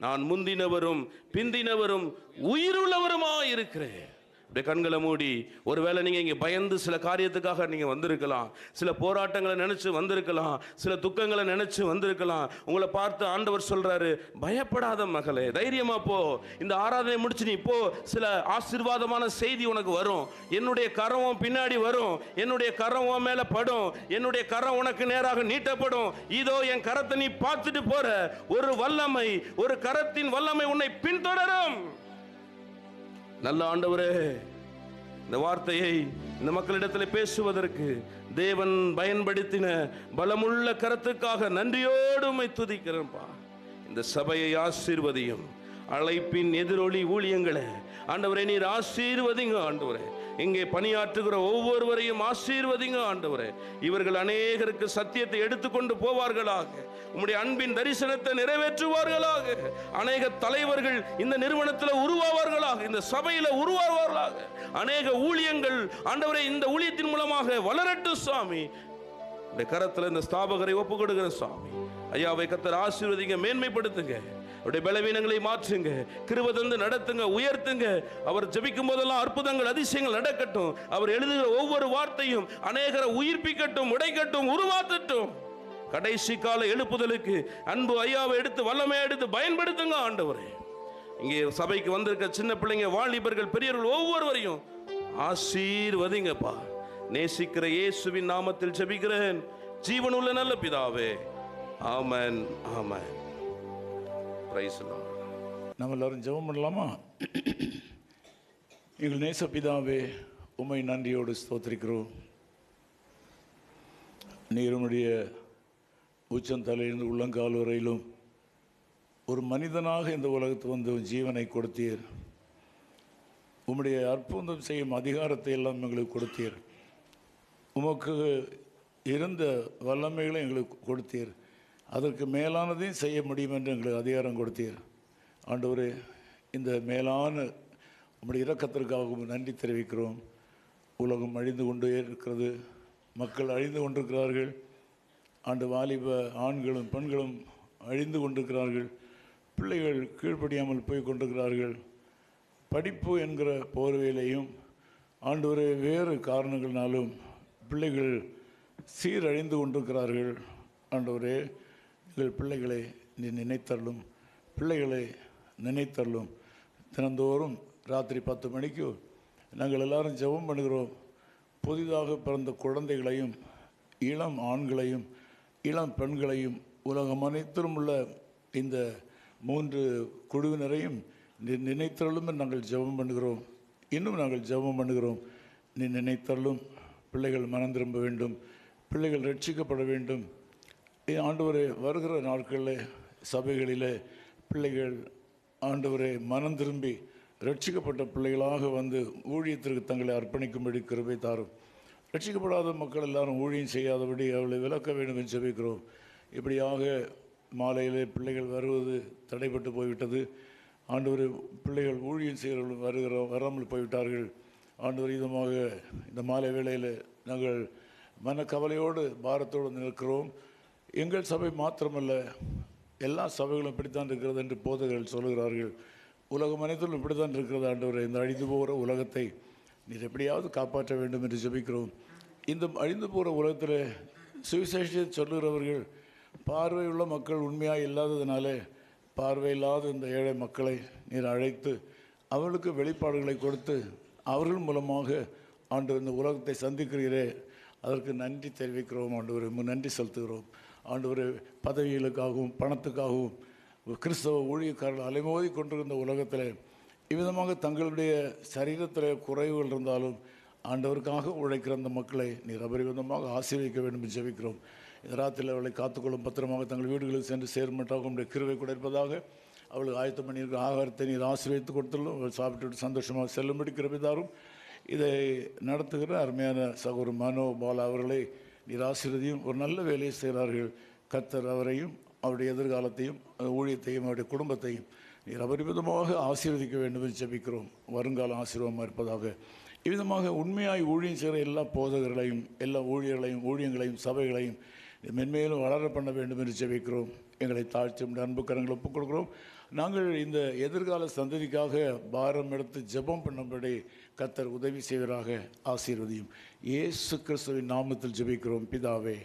நான் முந்தினவரும் பிந்தினவரும் உயிருள்ளவருமா இருக்கிறேன். அப்படியே கண்களை மூடி, ஒருவேளை நீங்க இங்க பயந்து சில காரியத்துக்காக நீங்க வந்திருக்கலாம், சில போராட்டங்களை நினைச்சு வந்திருக்கலாம், சில துக்கங்களை நினைச்சு வந்திருக்கலாம். உங்களை பார்த்து ஆண்டவர் சொல்றாரு, பயப்படாத மகளே, தைரியமா போ. இந்த ஆராதனை முடிச்சு நீ போ, சில ஆசீர்வாதமான செய்தி உனக்கு வரும். என்னுடைய கரம் பின்னாடி வரும், என்னுடைய கரம் மேல படும், என்னுடைய கரம் உனக்கு நேராக நீட்டப்படும். இதோ என் கரத்தை நீ பார்த்துட்டு போற ஒரு வல்லமை, ஒரு கரத்தின் வல்லமை உன்னை பின்தொடரும். நல்ல ஆண்டவரே, இந்த வார்த்தையை இந்த மக்களிடத்தில் பேசுவதற்கு தேவன் பயன்படுத்தின பலமுள்ள கரத்துக்காக நன்றியோடு உம்மை துதிக்கிறேன்ப்பா. இந்த சபையை ஆசீர்வதியும், அழைப்பின் எதிரொலி ஊழியங்களை ஆண்டவரே நீர் ஆசீர்வதிங்க. ஆண்டவரே, இங்கே பணியாற்றுகிற ஒவ்வொருவரையும் ஆசீர்வதிங்க. ஆண்டவரே, இவர்கள் அநேகருக்கு சத்தியத்தை எடுத்துக்கொண்டு போவார்களாக, உம்முடைய அன்பின் தரிசனத்தை நிறைவேற்றுவார்களாக. அநேக தலைவர்கள் இந்த நிறுவனத்தில் உருவாவார்களாக, இந்த சபையில் உருவாவார்களாக. அநேக ஊழியங்கள் ஆண்டவரே இந்த ஊழியத்தின் மூலமாக வளரட்டும். சுவாமி, இந்த கரத்தில் இந்த ஸ்தாபகரை ஒப்பு கொடுக்கிற சுவாமி, ஐயாவை கர்த்தர் ஆசீர்வதிங்க, மேன்மைப்படுத்துங்க, அவருடைய பலவீனங்களை மாற்றுங்க, கிருபை தந்து நடத்துங்க, உயர்த்துங்க. அவர் ஜெபிக்கும் போதெல்லாம் அற்புதங்கள் அதிசயங்கள் நடக்கட்டும். அவர் எழுதுகிற ஒவ்வொரு வார்த்தையும் அநேகரை உயிர்ப்பிக்கட்டும், உடைக்கட்டும், உருவாக்கட்டும். கடைசி கால எழுப்புதலுக்கு அன்பு ஐயாவை எடுத்து வல்லமையை எடுத்து பயன்படுத்துங்க. ஆண்டவரே, இங்கே சபைக்கு வந்திருக்க சின்ன பிள்ளைங்க, வாலிபர்கள், பெரியவர்கள் ஒவ்வொருவரையும் ஆசீர்வதிங்கப்பா. நேசிக்கிற இயேசுவின் நாமத்தில் ஜெபிக்கிறேன் ஜீவனுள்ள நல்ல பிதாவே, ஆமென், ஆமென். Praise the Lord. நம்ம எல்லாரும் ஜெபம் பண்ணலாமா? எங்கள் நேச பிதாவே, உம்மை நன்றியோடு ஸ்தோத்திரிக்கிறோம். நீருடைய உச்சந்தலையிலிருந்து உள்ளங்கால் வரையிலும் ஒரு மனிதனாக இந்த உலகத்துக்கு வந்து ஜீவனை கொடுத்தீர். உம்முடைய அற்புதம் செய்யும் அதிகாரத்தை எல்லாம் எங்களுக்கு கொடுத்தீர். உமக்கு இருந்த வல்லமைகளை எங்களுக்கு கொடுத்தீர். அதற்கு மேலானதையும் செய்ய முடியும் என்று எங்களுக்கு அதிகாரம் கொடுத்தீர். ஆண்டவரே, இந்த மேலான உம்முடைய இரக்கத்திற்காகவும் நன்றி தெரிவிக்கிறோம். உலகம் அழிந்து கொண்டே இருக்கிறது, மக்கள் அழிந்து கொண்டிருக்கிறார்கள். ஆண்டு வாலிப ஆண்களும் பெண்களும் அழிந்து கொண்டிருக்கிறார்கள். பிள்ளைகள் கீழ்ப்படியாமல் போய் கொண்டிருக்கிறார்கள். படிப்பு என்கிற போர்வையிலையும் ஆண்டவரே வேறு காரணங்களாலும் பிள்ளைகள் சீரழிந்து கொண்டிருக்கிறார்கள். ஆண்டவரே, எங்கள் பிள்ளைகளை நீ நினைத்தள்ளும், பிள்ளைகளை நினைத்தள்ளும். தினந்தோறும் ராத்திரி 10 மணிக்கு நாங்கள் எல்லாரும் ஜெபம் பண்ணுகிறோம். புதிதாக பிறந்த குழந்தைகளையும், இளம் ஆண்களையும், இளம் பெண்களையும், உலகம் அனைத்திலும் உள்ள இந்த 3 குழுவினரையும் நீ நினைத்தள்ளும் என்று நாங்கள் ஜெபம் பண்ணுகிறோம். இன்னும் நாங்கள் ஜெபம் பண்ணுகிறோம். நீ நினைத்தள்ளும். பிள்ளைகள் மனம் திரும்ப வேண்டும், பிள்ளைகள் ரட்சிக்கப்பட வேண்டும். ஆண்டவரே, வருகிற நாட்களில் சபைகளில் பிள்ளைகள் ஆண்டவரே மனம் திரும்பி ரட்சிக்கப்பட்ட பிள்ளைகளாக வந்து ஊழியத்திற்கு தங்களை அர்ப்பணிக்கும்படி கிருபை தாரும். ரட்சிக்கப்படாத மக்கள் எல்லாரும் ஊழியம் செய்யாதபடி அவளை விலக்க வேண்டும் என்று ஜெபிக்கிறோம். இப்படியாக மாலையிலே பிள்ளைகள் வருவது தடைப்பட்டு போய்விட்டது. ஆண்டவரே, பிள்ளைகள் ஊழியம் செய்கிறவர்கள் வராமல் போய்விட்டார்கள். ஆண்டவர், இதமாக இந்த மாலை வேளையில் நாங்கள் மனக்கவலையோடு பாரத்தோடு நிற்கிறோம். எங்கள் சபை மாத்திரமல்ல, எல்லா சபைகளும் இப்படித்தான் இருக்கிறது என்று போதகர்கள் சொல்கிறார்கள். உலகம் அனைத்திலும் இப்படித்தான் இருக்கிறது. ஆண்டவரே, இந்த அழிந்து போகிற உலகத்தை நீர் எப்படியாவது காப்பாற்ற வேண்டும் என்று ஜெபிக்கிறோம். இந்த அழிந்து போகிற உலகத்தில் சுவிசேஷத்தை சொல்லுகிறவர்கள் பார்வையுள்ள மக்கள் உண்மையாக இல்லாததுனால பார்வையில்லாத இந்த ஏழை மக்களை நீர் அழைத்து அவர்களுக்கு வெளிப்பாடுகளை கொடுத்து அவர்கள் மூலமாக ஆண்டு இந்த உலகத்தை சந்திக்கிறீரே, அதற்கு நன்றி தெரிவிக்கிறோம் ஆண்டவரே. நன்றி செலுத்துகிறோம் ஆண்டவரே. பதவிகளுக்காகவும் பணத்துக்காகவும் கிறிஸ்தவ ஊழியக்காரர்கள் அலைமோதி கொண்டிருந்த உலகத்தில் இவ்விதமாக தங்களுடைய சரீரத்தில் குறைவுகள் இருந்தாலும் ஆண்டவருக்காக உழைக்கிற அந்த மக்களை நீர் அபரிவிதமாக ஆசீர்வதிக்க வேண்டும் என்று ஜெபிக்கிறோம். இந்த ராத்திரியில் அவளை காத்துக்கொள்ளும், பத்திரமாக தங்கள் வீடுகளுக்கு சென்று சேர்மட்டாக உங்களுடைய கிருபை கூட இருப்பதாக. அவளுக்கு ஆயத்தம் பண்ணியிருக்கிற ஆகாரத்தை நீர் ஆசீர்வதித்து கொடுத்துள்ளும், அவள் சாப்பிட்டு சந்தோஷமாக செல்லும்படி கிருபைதாரும். இதை நடத்துகிற அருமையான சகோதரர் மனோ பாலா அவர்களை நீர் ஆசீர்வதியும். ஒரு நல்ல வேலையை செய்கிறார்கள். கர்த்தர் அவரையும் அவருடைய எதிர்காலத்தையும் ஊழியத்தையும் அவருடைய குடும்பத்தையும் நீர் அபரிமிதமாக ஆசீர்வதிக்க வேண்டும் என்று ஜெபிக்கிறோம். வருங்காலம் ஆசீர்வாதமாக இருப்பதாக. இவ்விதமாக உண்மையாய் ஊழியம் செய்கிற எல்லா போதகர்களையும் எல்லா ஊழியங்களையும் சபைகளையும் மென்மேலும் வளர பண்ண வேண்டும் என்று ஜெபிக்கிறோம். எங்களை தாழ்த்தி அன்பு கரங்களை ஒப்புக் கொடுக்கிறோம். நாங்கள் இந்த எதிர்கால சந்ததிக்காக பாரம் எடுத்து ஜெபம் பண்ணும்படி கர்த்தர் உதவி செய்வராக. ஆசீர்வதியும். இயேசு கிறிஸ்துவின் நாமத்தில் ஜெபிக்கிறோம் பிதாவே,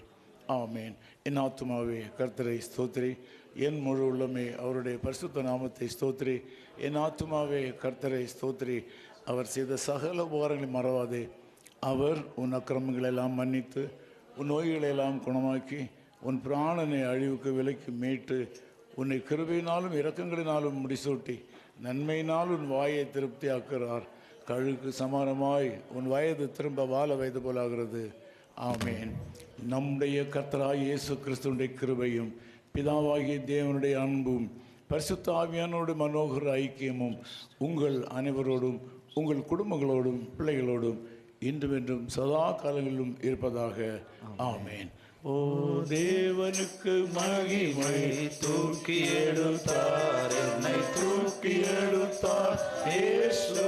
ஆமேன். என் ஆத்துமாவே கர்த்தரை ஸ்தோத்திரி, என் முழு உள்ளமே அவருடைய பரிசுத்த நாமத்தை ஸ்தோத்திரி. என் ஆத்துமாவே கர்த்தரை ஸ்தோத்திரி, அவர் செய்த சகல உபகாரங்களை மறவாதே. அவர் உன் அக்கிரமங்களெல்லாம் மன்னித்து உன் நோய்களெல்லாம் குணமாக்கி உன் பிராணனை அழிவுக்கு விலைக்கு மீட்டு உன்னை கிருபையினாலும் இரக்கங்களினாலும் முடிசூட்டி நன்மையினால் உன் வாயை திருப்தி ஆக்குகிறார். கழுக்கு சமானமாய் உன் வயது திரும்ப வாழ வயது போலாகிறது. ஆமேன். நம்முடைய கர்த்தராகிய இயேசு கிறிஸ்துவினுடைய கிருபையும் பிதாவாகிய தேவனுடைய அன்பும் பரிசுத்த ஆவியானோடு மனோகர ஐக்கியமும் உங்கள் அனைவரோடும் உங்கள் குடும்பங்களோடும் பிள்ளைகளோடும் இன்றும் என்றும் சதா காலங்களிலும் இருப்பதாக. ஆமேன். ஓ தேவனுக்கு மகிமை, தூக்கி எடுத்தார் என்னை, தூக்கி எடுத்தார் இயேசு,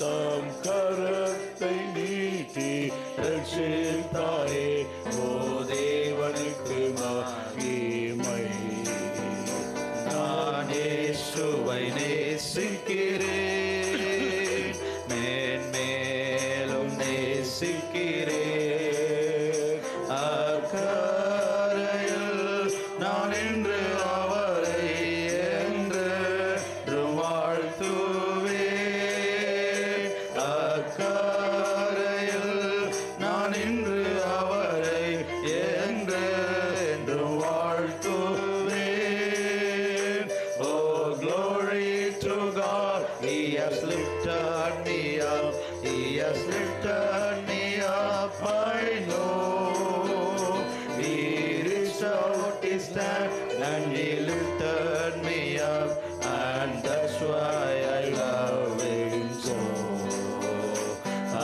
தம் கரத்தை நீட்டி ரட்சித்தாரே. ஓ தேவனுக்கு மகிமை. நான் இயேசுவை நேசிக்கிறேன், மேன்மேலும் நேசிக்கிறேன். அக்கரையில் நான் என்று அவரை என்று வாழ்த்துவேன். அக்கரையில் நான் என்று அவரை என்று வாழ்த்துவேன். Oh, glory to God, He has lifted me up, He has lifted me up. I know He reached out His hand and He lifted me up, and that's why I love Him so. I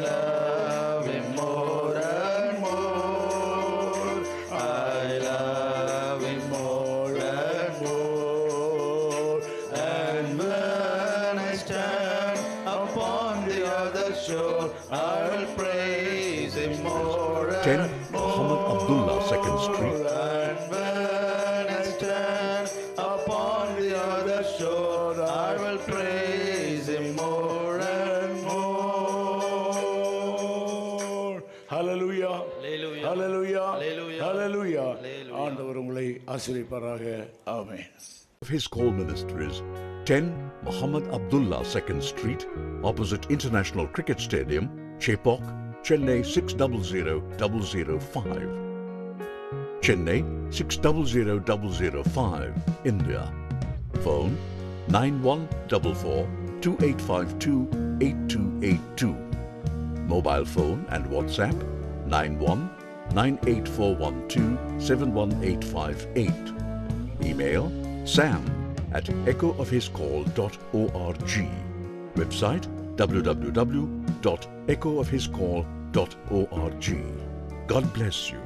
love Him more and more. I love Him more and more. And when I stand upon the other shore, I will praise Him more 10 and Muhammad Abdullah 2nd Street, and when I stand upon the other shore, I will praise Him more and more. Hallelujah. Hallelujah. Hallelujah. ஆண்டவர் உங்களை ஆசீர்வதிப்பாராக. ஆமென். of His Call Ministries, 10 Muhammad Abdullah 2nd Street, opposite International Cricket Stadium, Chepauk, Chennai 600005. Chennai 600005, India. Phone 9144-2852-8282. Mobile phone and WhatsApp 91-98412-71858. Email sam@echoofhiscall.org. Website www.echoofhiscall.org. God bless you.